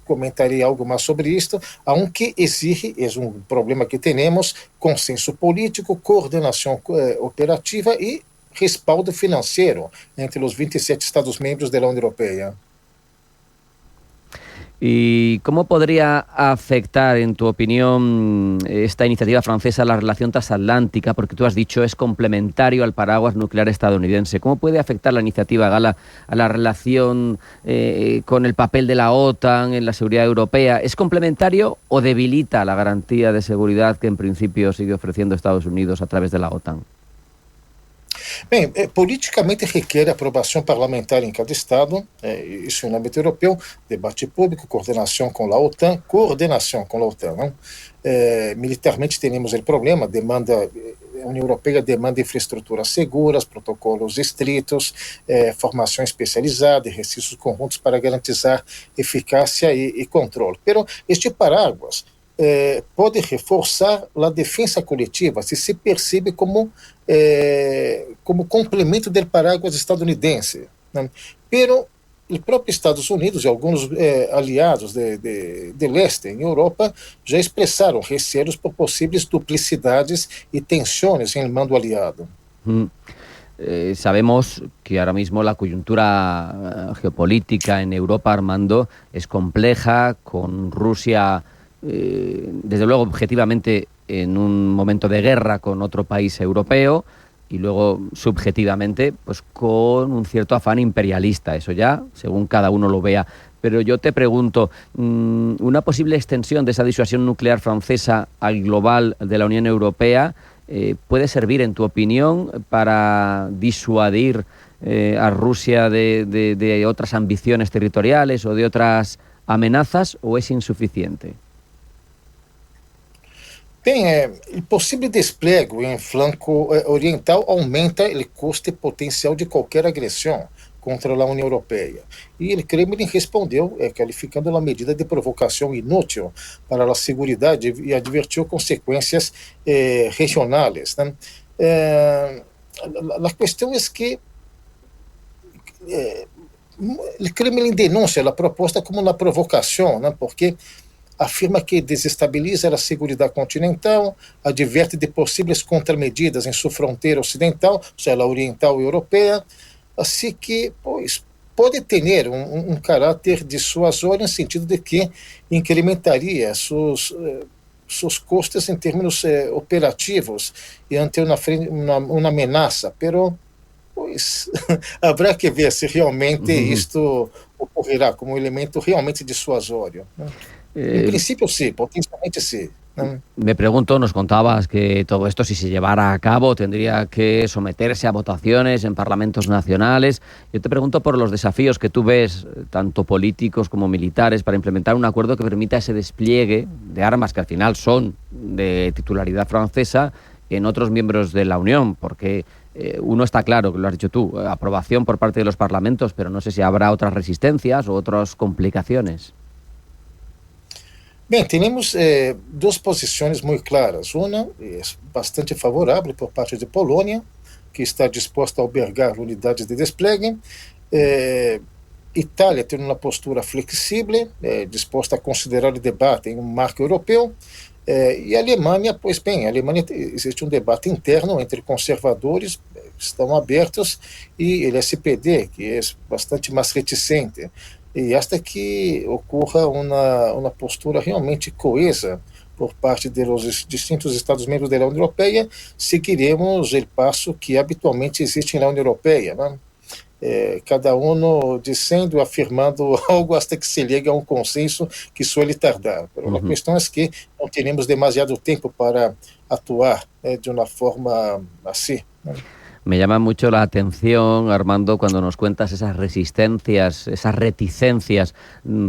comentarei algo mais sobre isto, aunque exige, é um problema que temos, consenso político, coordenação operativa e respaldo financeiro entre os 27 Estados-membros da União Europeia. ¿Y cómo podría afectar, en tu opinión, esta iniciativa francesa a la relación transatlántica? Porque tú has dicho es complementario al paraguas nuclear estadounidense. ¿Cómo puede afectar la iniciativa Gala a la relación con el papel de la OTAN en la seguridad europea? ¿Es complementario o debilita la garantía de seguridad que en principio sigue ofreciendo Estados Unidos a través de la OTAN? Bem, politicamente requer aprovação parlamentar em cada Estado, isso no âmbito europeu, debate público, coordenação com a OTAN, Não? Militarmente temos o problema, a União Europeia demanda infraestruturas seguras, protocolos estritos, formação especializada, exercícios conjuntos para garantizar eficácia e controle. Pero este paraguas pode reforçar a defesa coletiva se percebe como complemento do paraguas estadunidense. Né? Pero os próprios Estados Unidos e alguns aliados de leste em Europa já expressaram receios por possíveis duplicidades e tensões em mando aliado. Sabemos que ahora mismo la coyuntura geopolítica en Europa, Armando, es compleja, con Rusia desde luego objetivamente en un momento de guerra con otro país europeo y luego subjetivamente pues con un cierto afán imperialista, eso ya según cada uno lo vea. Pero yo te pregunto, ¿una posible extensión de esa disuasión nuclear francesa al global de la Unión Europea puede servir, en tu opinión, para disuadir a Rusia de otras ambiciones territoriales o de otras amenazas, o es insuficiente? Bem, o possível despliegue em flanco oriental aumenta o custo potencial de qualquer agressão contra a União Europeia. E o Kremlin respondeu, qualificando a medida de provocação inútil para a segurança e advertiu consequências regionais. Né? A questão é que o Kremlin denuncia a proposta como uma provocação, né? Porque afirma que desestabiliza a segurança continental, adverte de possíveis contramedidas em sua fronteira ocidental, ou seja, a oriental e europeia, assim que pode ter um caráter dissuasório no sentido de que incrementaria seus custos em termos operativos e ante uma ameaça, pero pois habrá que ver se realmente isto ocorrerá como elemento realmente disuasório, né? En principio sí, potencialmente sí. Me pregunto, nos contabas que todo esto, si se llevara a cabo, tendría que someterse a votaciones en parlamentos nacionales. Yo te pregunto por los desafíos que tú ves, tanto políticos como militares, para implementar un acuerdo que permita ese despliegue de armas que al final son de titularidad francesa en otros miembros de la Unión, porque uno está claro, que lo has dicho tú, aprobación por parte de los parlamentos, pero no sé si habrá otras resistencias o otras complicaciones. Bem, temos duas posições muito claras. Uma é bastante favorável por parte de Polônia, que está disposta a albergar unidades de despliegue. Itália tem uma postura flexível, disposta a considerar o debate em um marco europeu. E a Alemanha, pois bem, a Alemanha existe um debate interno entre conservadores, que estão abertos, e o SPD, que é bastante mais reticente. E hasta que ocorra uma postura realmente coesa por parte dos distintos Estados-membros da União Europeia, seguiremos o passo que habitualmente existe na União Europeia, né? Cada um dizendo, afirmando algo hasta que se llegue a um consenso que suele tardar. Mas a questão é que não teremos demasiado tempo para atuar de uma forma assim, né? Me llama mucho la atención, Armando, cuando nos cuentas esas resistencias, esas reticencias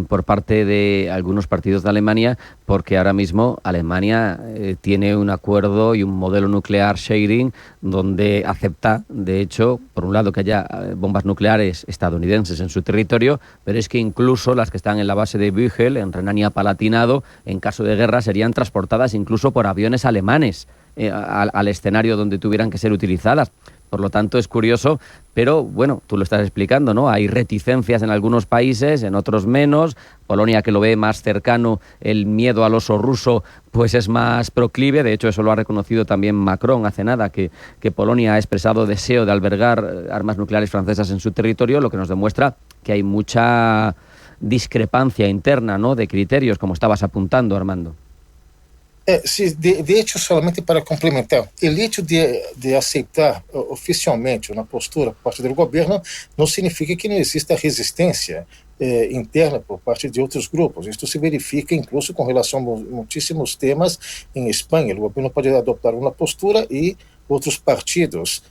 por parte de algunos partidos de Alemania, porque ahora mismo Alemania tiene un acuerdo y un modelo nuclear sharing donde acepta, de hecho, por un lado que haya bombas nucleares estadounidenses en su territorio, pero es que incluso las que están en la base de Büchel, en Renania-Palatinado, en caso de guerra serían transportadas incluso por aviones alemanes al escenario donde tuvieran que ser utilizadas. Por lo tanto, es curioso, pero bueno, tú lo estás explicando, ¿no? Hay reticencias en algunos países, en otros menos. Polonia, que lo ve más cercano, el miedo al oso ruso, pues es más proclive. De hecho, eso lo ha reconocido también Macron hace nada, que Polonia ha expresado deseo de albergar armas nucleares francesas en su territorio, lo que nos demuestra que hay mucha discrepancia interna, ¿no?, de criterios, como estabas apuntando, Armando. De hecho, solamente para complementar, o hecho de aceitar oficialmente uma postura por parte do governo não significa que não exista resistência interna por parte de outros grupos. Isto se verifica incluso com relação a muitíssimos temas em Espanha. O governo pode adotar uma postura e outros partidos,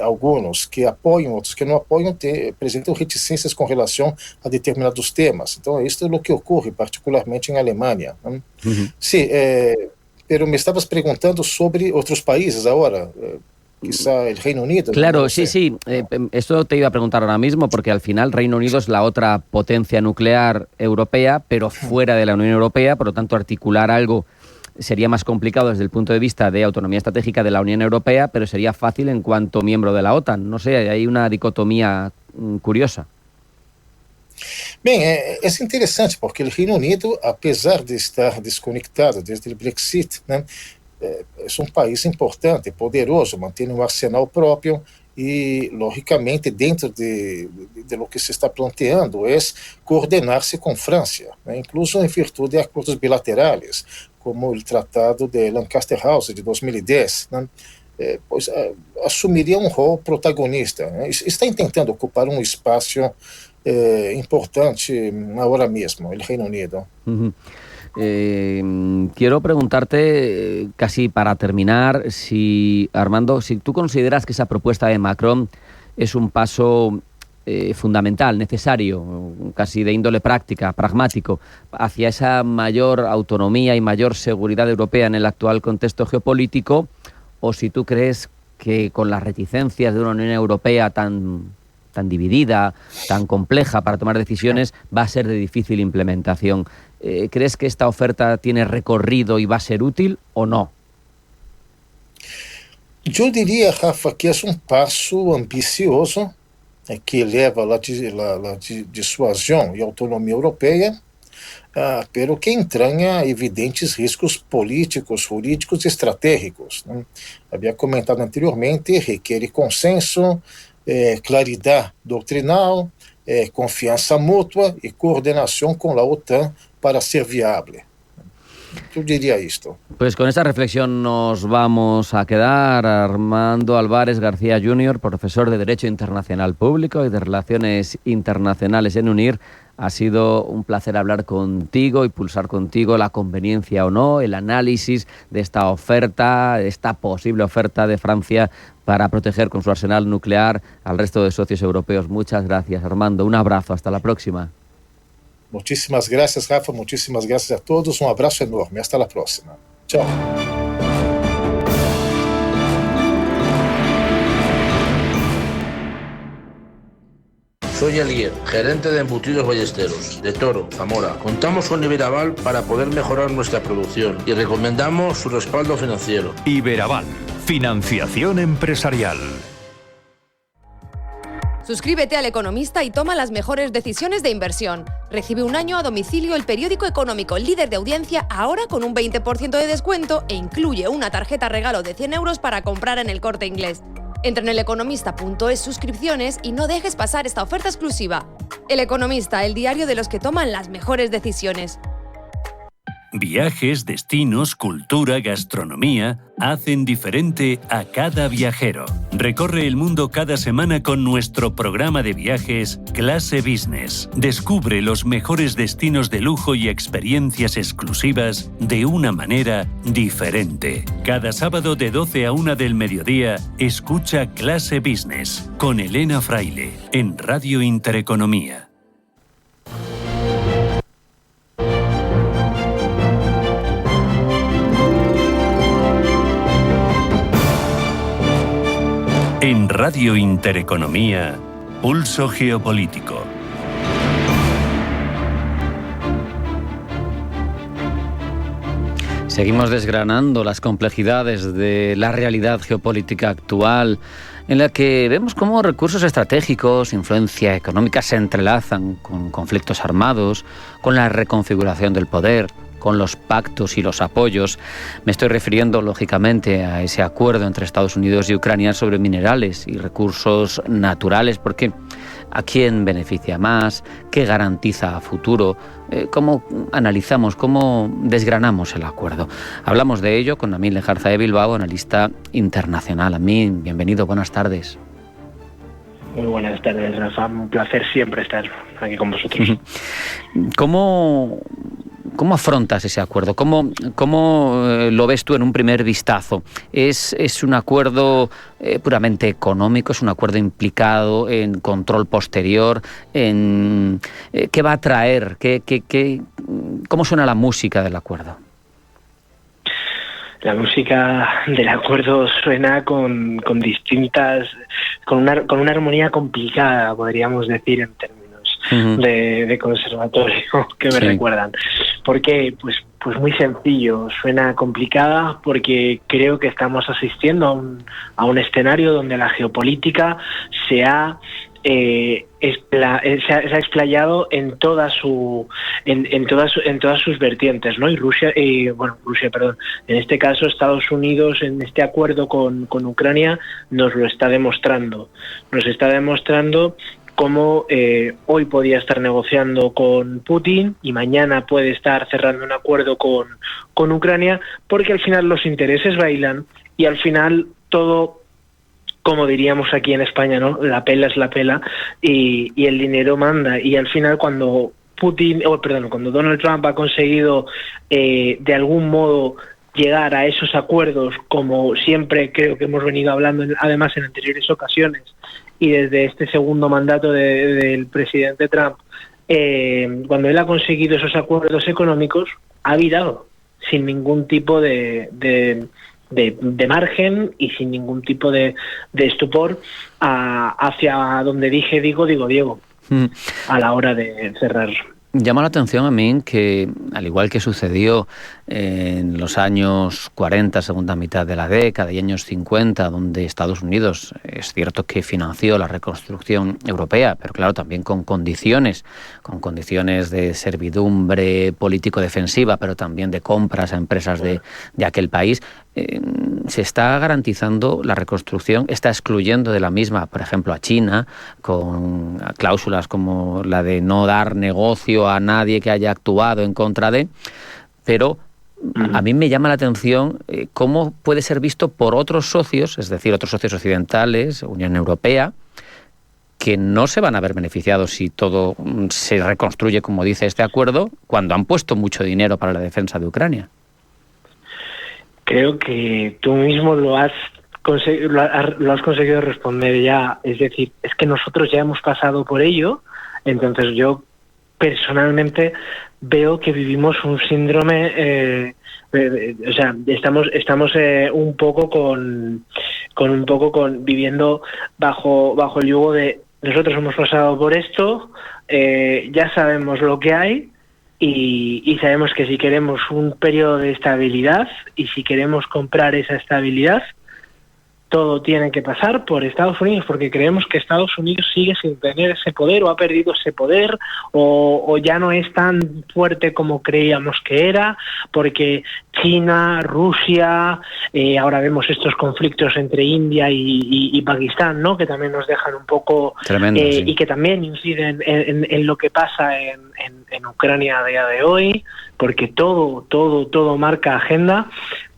alguns que apoiam, outros que não apoiam, apresentam reticências com relação a determinados temas. Então, isso é o que ocorre particularmente em Alemanha, né? Sim, pero me estabas preguntando sobre otros países ahora, quizá el Reino Unido. Claro, no sé. Sí. Esto te iba a preguntar ahora mismo, porque al final Reino Unido es la otra potencia nuclear europea, pero fuera de la Unión Europea, por lo tanto articular algo sería más complicado desde el punto de vista de autonomía estratégica de la Unión Europea, pero sería fácil en cuanto miembro de la OTAN. No sé, hay una dicotomía curiosa. Bem, é interessante porque o Reino Unido, apesar de estar desconectado desde o Brexit, né, é um país importante, poderoso, mantém um arsenal próprio e, logicamente, dentro de lo que se está planteando é coordenar-se com França, né, incluso em virtude de acordos bilaterais, como o Tratado de Lancaster House de 2010, né, pois assumiria um rol protagonista, né, está tentando ocupar um espaço importante ahora mismo, el Reino Unido. Quiero preguntarte, casi para terminar, Armando, si tú consideras que esa propuesta de Macron es un paso fundamental, necesario, casi de índole práctica, pragmático, hacia esa mayor autonomía y mayor seguridad europea en el actual contexto geopolítico, o si tú crees que con las reticencias de una Unión Europea tan dividida, tan compleja para tomar decisiones, va a ser de difícil implementación. ¿Crees que esta oferta tiene recorrido y va a ser útil o no? Yo diría, Rafa, que es un paso ambicioso que eleva la disuasión y autonomía europea, pero que entranha evidentes riscos políticos, jurídicos e estratégicos, né? Havia comentado anteriormente, requer consenso, claridade doutrinal, confiança mútua e coordenação com a OTAN para ser viável. Eu diria isto. Pues con esta reflexión nos vamos a quedar. Armando Álvarez García Jr., profesor de Derecho Internacional Público y de Relaciones Internacionales en UNIR. Ha sido un placer hablar contigo y pulsar contigo la conveniencia o no, el análisis de esta oferta, de esta posible oferta de Francia para proteger con su arsenal nuclear al resto de socios europeos. Muchas gracias, Armando. Un abrazo. Hasta la próxima. Muchísimas gracias, Rafa. Muchísimas gracias a todos. Un abrazo enorme. Hasta la próxima. Chao. Soy Elier, gerente de Embutidos Ballesteros, de Toro, Zamora. Contamos con Iberaval para poder mejorar nuestra producción y recomendamos su respaldo financiero. Iberaval, financiación empresarial. Suscríbete al Economista y toma las mejores decisiones de inversión. Recibe un año a domicilio el periódico económico líder de audiencia, ahora con un 20% de descuento, e incluye una tarjeta regalo de 100 euros para comprar en El Corte Inglés. Entra en eleconomista.es suscripciones y no dejes pasar esta oferta exclusiva. El Economista, el diario de los que toman las mejores decisiones. Viajes, destinos, cultura, gastronomía hacen diferente a cada viajero. Recorre el mundo cada semana con nuestro programa de viajes Clase Business. Descubre los mejores destinos de lujo y experiencias exclusivas de una manera diferente. Cada sábado de 12 a 1 del mediodía, escucha Clase Business con Elena Fraile en Radio Intereconomía. En Radio Intereconomía, Pulso Geopolítico. Seguimos desgranando las complejidades de la realidad geopolítica actual, en la que vemos cómo recursos estratégicos, influencia económica se entrelazan con conflictos armados, con la reconfiguración del poder, con los pactos y los apoyos. Me estoy refiriendo, lógicamente, a ese acuerdo entre Estados Unidos y Ucrania sobre minerales y recursos naturales, porque ¿a quién beneficia más? ¿Qué garantiza a futuro? ¿Cómo analizamos, cómo desgranamos el acuerdo? Hablamos de ello con Amin Lejarza de Bilbao, analista internacional. Amin, bienvenido, buenas tardes. Muy buenas tardes, Rafa. Un placer siempre estar aquí con vosotros. ¿Cómo afrontas ese acuerdo? ¿Cómo lo ves tú en un primer vistazo? ¿Es un acuerdo puramente económico? ¿Es un acuerdo implicado en control posterior? ¿Qué va a traer? ¿Cómo suena la música del acuerdo? La música del acuerdo suena con una armonía complicada, podríamos decir, en términos de conservatorio que me recuerdan. ¿Por qué? Pues muy sencillo, suena complicada porque creo que estamos asistiendo a un escenario donde la geopolítica se ha explayado en todas sus vertientes, ¿no? Y Rusia, en este caso Estados Unidos en este acuerdo con Ucrania nos lo está demostrando. Nos está demostrando cómo hoy podía estar negociando con Putin y mañana puede estar cerrando un acuerdo con Ucrania, porque al final los intereses bailan y al final todo, como diríamos aquí en España, ¿no? La pela es la pela y el dinero manda. Y al final cuando Donald Trump ha conseguido de algún modo llegar a esos acuerdos, como siempre creo que hemos venido hablando además en anteriores ocasiones, y desde este segundo mandato del presidente Trump, cuando él ha conseguido esos acuerdos económicos, ha virado sin ningún tipo de margen y sin ningún tipo de estupor hacia donde digo, a la hora de cerrar. Llama la atención a mí que, al igual que sucedió en los años 40, segunda mitad de la década, y años 50, donde Estados Unidos es cierto que financió la reconstrucción europea, pero claro, también con condiciones de servidumbre político-defensiva, pero también de compras a empresas de aquel país, se está garantizando la reconstrucción, está excluyendo de la misma, por ejemplo, a China, con cláusulas como la de no dar negocio a nadie que haya actuado en contra de, pero a mí me llama la atención cómo puede ser visto por otros socios, es decir, otros socios occidentales, Unión Europea, que no se van a ver beneficiados si todo se reconstruye como dice este acuerdo, cuando han puesto mucho dinero para la defensa de Ucrania. Creo que tú mismo lo has conseguido responder ya. Es decir, es que nosotros ya hemos pasado por ello, entonces yo personalmente veo que vivimos un síndrome, o sea, estamos un poco viviendo bajo el yugo de nosotros hemos pasado por esto, ya sabemos lo que hay y sabemos que si queremos un periodo de estabilidad y si queremos comprar esa estabilidad, todo tiene que pasar por Estados Unidos, porque creemos que Estados Unidos sigue sin tener ese poder o ha perdido ese poder o ya no es tan fuerte como creíamos que era, porque China, Rusia, ahora vemos estos conflictos entre India y Pakistán, ¿no? Que también nos dejan un poco tremendo, sí. Y que también inciden en lo que pasa en Ucrania a día de hoy, porque todo marca agenda.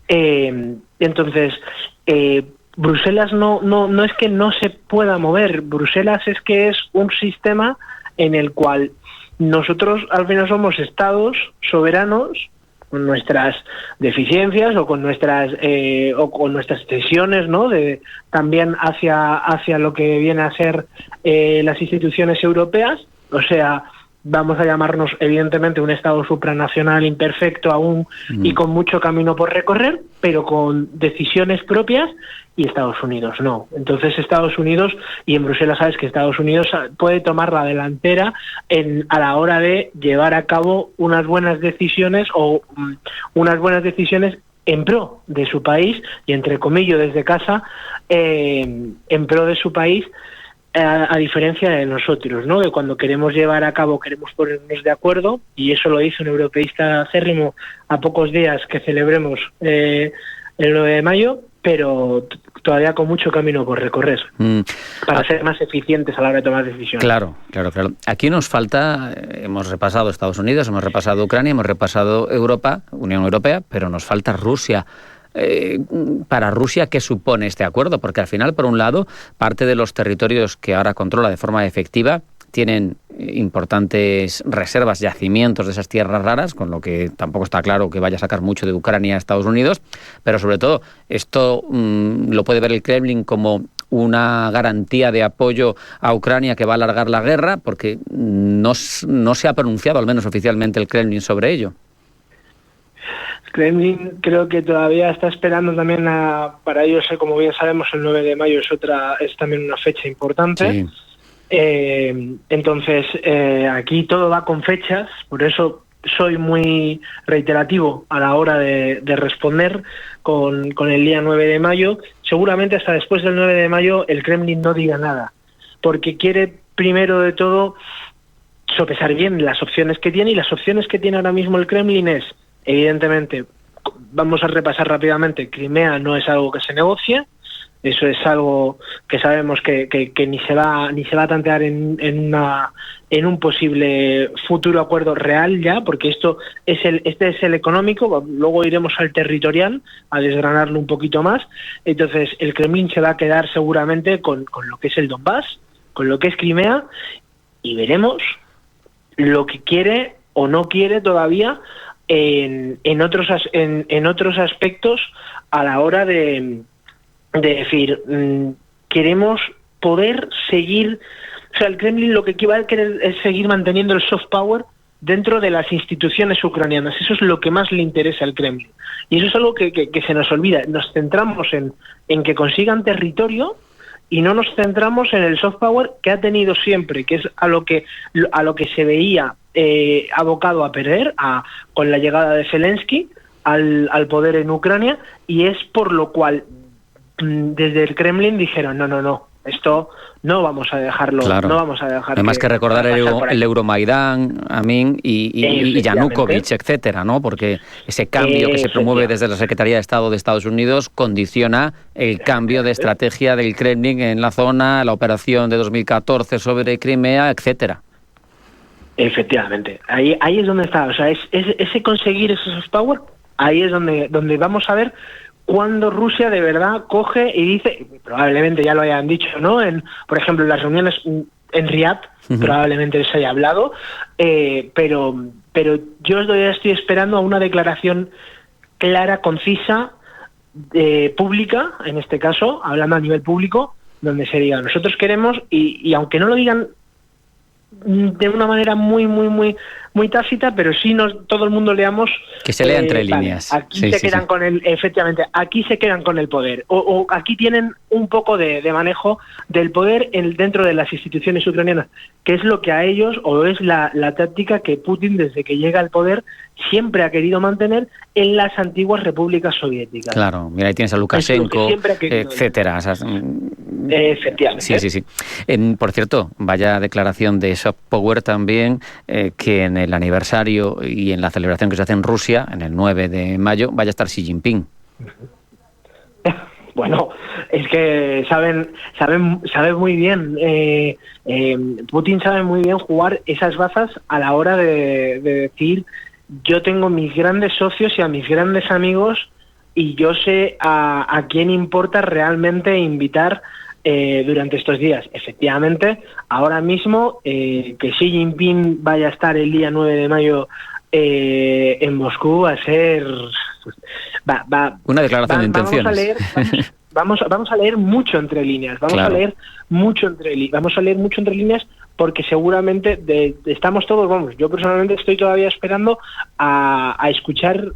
Entonces, Bruselas no es que no se pueda mover. Bruselas es que es un sistema en el cual nosotros al final somos estados soberanos con nuestras deficiencias o con nuestras tensiones, ¿no? También hacia lo que viene a ser las instituciones europeas. O sea, vamos a llamarnos evidentemente un Estado supranacional imperfecto aún y con mucho camino por recorrer, pero con decisiones propias, y Estados Unidos no. Entonces Estados Unidos, y en Bruselas sabes que Estados Unidos puede tomar la delantera a la hora de llevar a cabo unas buenas decisiones en pro de su país, y entre comillas desde casa, en pro de su país, a diferencia de nosotros, ¿no? De cuando queremos llevar a cabo, queremos ponernos de acuerdo, y eso lo hizo un europeísta acérrimo a pocos días que celebremos el 9 de mayo, pero todavía con mucho camino por recorrer para ser más eficientes a la hora de tomar decisiones. Claro. Aquí nos falta, hemos repasado Estados Unidos, hemos repasado Ucrania, hemos repasado Europa, Unión Europea, pero nos falta Rusia. Para Rusia, ¿qué supone este acuerdo? Porque al final, por un lado, parte de los territorios que ahora controla de forma efectiva tienen importantes reservas, yacimientos de esas tierras raras, con lo que tampoco está claro que vaya a sacar mucho de Ucrania a Estados Unidos, pero sobre todo esto lo puede ver el Kremlin como una garantía de apoyo a Ucrania que va a alargar la guerra, porque no se ha pronunciado, al menos oficialmente, el Kremlin sobre ello. Kremlin creo que todavía está esperando también para ellos, como bien sabemos, el 9 de mayo es también una fecha importante. Sí. Entonces, aquí todo va con fechas, por eso soy muy reiterativo a la hora de responder con el día 9 de mayo. Seguramente hasta después del 9 de mayo el Kremlin no diga nada, porque quiere primero de todo sopesar bien las opciones que tiene, y las opciones que tiene ahora mismo el Kremlin es, evidentemente, vamos a repasar rápidamente, Crimea no es algo que se negocie, eso es algo que sabemos que ni se va a tantear en un posible futuro acuerdo real ya, porque este es el económico, luego iremos al territorial a desgranarlo un poquito más. Entonces el Kremlin se va a quedar seguramente con lo que es el Donbass, con lo que es Crimea, y veremos lo que quiere o no quiere todavía en otros aspectos a la hora de decir, queremos poder seguir, o sea, el Kremlin lo que va a querer es seguir manteniendo el soft power dentro de las instituciones ucranianas. Eso es lo que más le interesa al Kremlin, y eso es algo que se nos olvida. Nos centramos en que consigan territorio y no nos centramos en el soft power que ha tenido siempre, que es a lo que se veía abocado a perder con la llegada de Zelensky al poder en Ucrania, y es por lo cual desde el Kremlin dijeron no, esto no vamos a dejarlo, claro. No vamos a dejar. Además que recordar el Euromaidán, Amin y Yanukovych, etcétera, ¿no? Porque ese cambio que se promueve desde la Secretaría de Estado de Estados Unidos condiciona el cambio de estrategia del Kremlin en la zona, la operación de 2014 sobre Crimea, etcétera. Efectivamente, ahí es donde está, o sea, es ese conseguir ese soft power Ahí es donde vamos a ver cuando Rusia de verdad coge y dice, probablemente ya lo hayan dicho, ¿no? Por ejemplo, en las reuniones en Riad, probablemente se haya hablado, pero yo estoy esperando a una declaración clara, concisa, pública, en este caso, hablando a nivel público, donde se diga, nosotros queremos, y aunque no lo digan de una manera muy tácita, pero sí todo el mundo leamos que se lea entre líneas. Aquí se quedan con efectivamente, aquí se quedan con el poder, o aquí tienen un poco de manejo del poder dentro de las instituciones ucranianas, que es lo que a ellos, o es la táctica que Putin, desde que llega al poder, siempre ha querido mantener en las antiguas repúblicas soviéticas. Claro, mira, ahí tienes a Lukashenko, etcétera. O sea, efectivamente. Sí. Por cierto, vaya declaración de soft power también, que en el aniversario y en la celebración que se hace en Rusia, en el 9 de mayo, vaya a estar Xi Jinping. Bueno, es que saben muy bien, Putin sabe muy bien jugar esas bazas a la hora de decir, yo tengo mis grandes socios y a mis grandes amigos y yo sé a quién importa realmente invitar durante estos días. Efectivamente, ahora mismo que Xi Jinping vaya a estar el día 9 de mayo en Moscú va a ser... una declaración de intenciones. Vamos a leer mucho entre líneas. Vamos a leer mucho entre líneas porque seguramente estamos todos, yo personalmente estoy todavía esperando a escuchar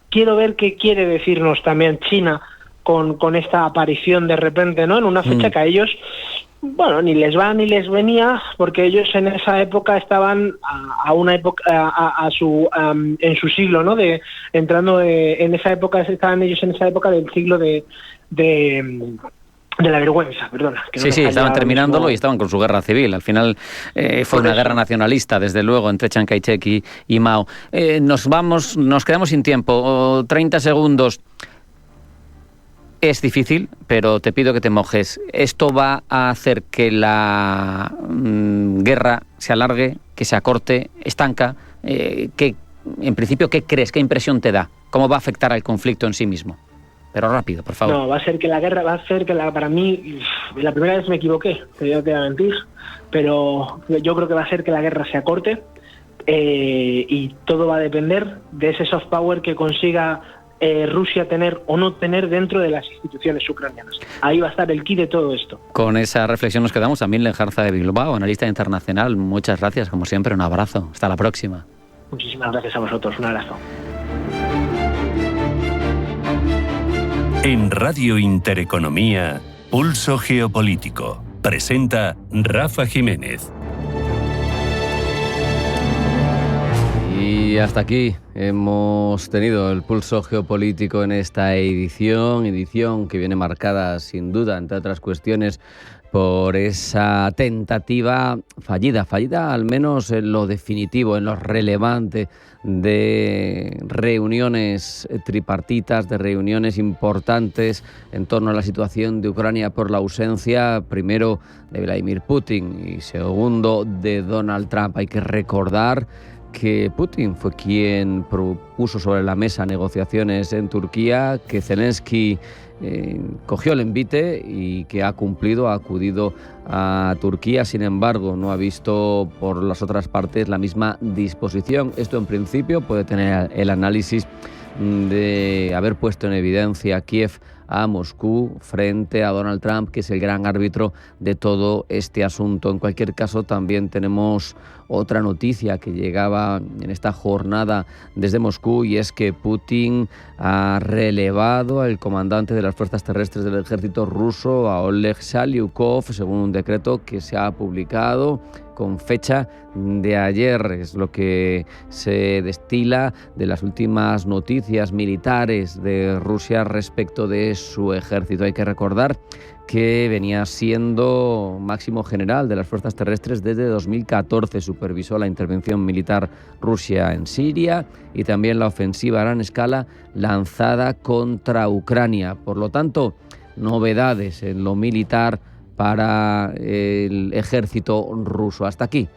quiero ver qué quiere decirnos también China con esta aparición de repente, ¿no? En una fecha que a ellos, ni les va ni les venía, porque ellos en esa época estaban en su siglo, ¿no? En esa época del siglo de la vergüenza, perdona. Sí, estaban terminándolo y estaban con su guerra civil. Al final fue una guerra nacionalista, desde luego, entre Chiang Kai-shek y Mao. Nos quedamos sin tiempo. 30 segundos. Es difícil, pero te pido que te mojes. ¿Esto va a hacer que la guerra se alargue, que se acorte, estanca? En principio, ¿qué crees? ¿Qué impresión te da? ¿Cómo va a afectar al conflicto en sí mismo? Pero rápido, por favor. No, para mí, la primera vez me equivoqué, te voy a mentir, pero yo creo que va a ser que la guerra se acorte y todo va a depender de ese soft power que consiga Rusia tener o no tener dentro de las instituciones ucranianas. Ahí va a estar el quid de todo esto. Con esa reflexión nos quedamos. También Lejarza de Bilbao, analista internacional. Muchas gracias, como siempre, un abrazo. Hasta la próxima. Muchísimas gracias a vosotros, un abrazo. En Radio Intereconomía, Pulso Geopolítico. Presenta Rafa Jiménez. Y hasta aquí hemos tenido el pulso geopolítico en esta edición que viene marcada sin duda, entre otras cuestiones, por esa tentativa fallida al menos en lo definitivo, en lo relevante, de reuniones tripartitas, de reuniones importantes en torno a la situación de Ucrania por la ausencia, primero de Vladimir Putin y segundo de Donald Trump. Hay que recordar que Putin fue quien propuso sobre la mesa negociaciones en Turquía, que Zelensky cogió el envite y que ha cumplido, ha acudido a Turquía. Sin embargo, no ha visto por las otras partes la misma disposición. Esto en principio puede tener el análisis de haber puesto en evidencia a Kiev a Moscú frente a Donald Trump, que es el gran árbitro de todo este asunto. En cualquier caso, también tenemos otra noticia que llegaba en esta jornada desde Moscú, y es que Putin ha relevado al comandante de las fuerzas terrestres del ejército ruso, a Oleg Shaliukov, según un decreto que se ha publicado con fecha de ayer. Es lo que se destila de las últimas noticias militares de Rusia respecto de su ejército. Hay que recordar que venía siendo máximo general de las fuerzas terrestres desde 2014. Supervisó la intervención militar rusa en Siria y también la ofensiva a gran escala lanzada contra Ucrania. Por lo tanto, novedades en lo militar para el ejército ruso. Hasta aquí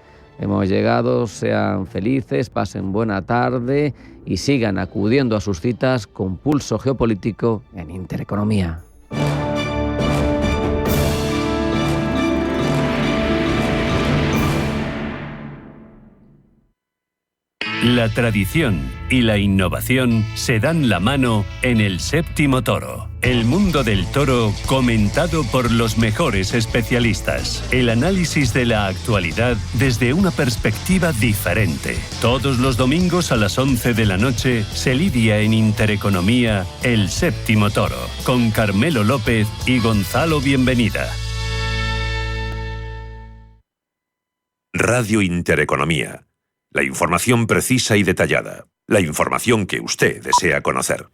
hemos llegado, sean felices, pasen buena tarde y sigan acudiendo a sus citas con Pulso Geopolítico en Intereconomía. La tradición y la innovación se dan la mano en El Séptimo Toro. El mundo del toro comentado por los mejores especialistas. El análisis de la actualidad desde una perspectiva diferente. Todos los domingos a las 11 de la noche se lidia en Intereconomía El Séptimo Toro con Carmelo López y Gonzalo Bienvenida. Radio Intereconomía. La información precisa y detallada. La información que usted desea conocer.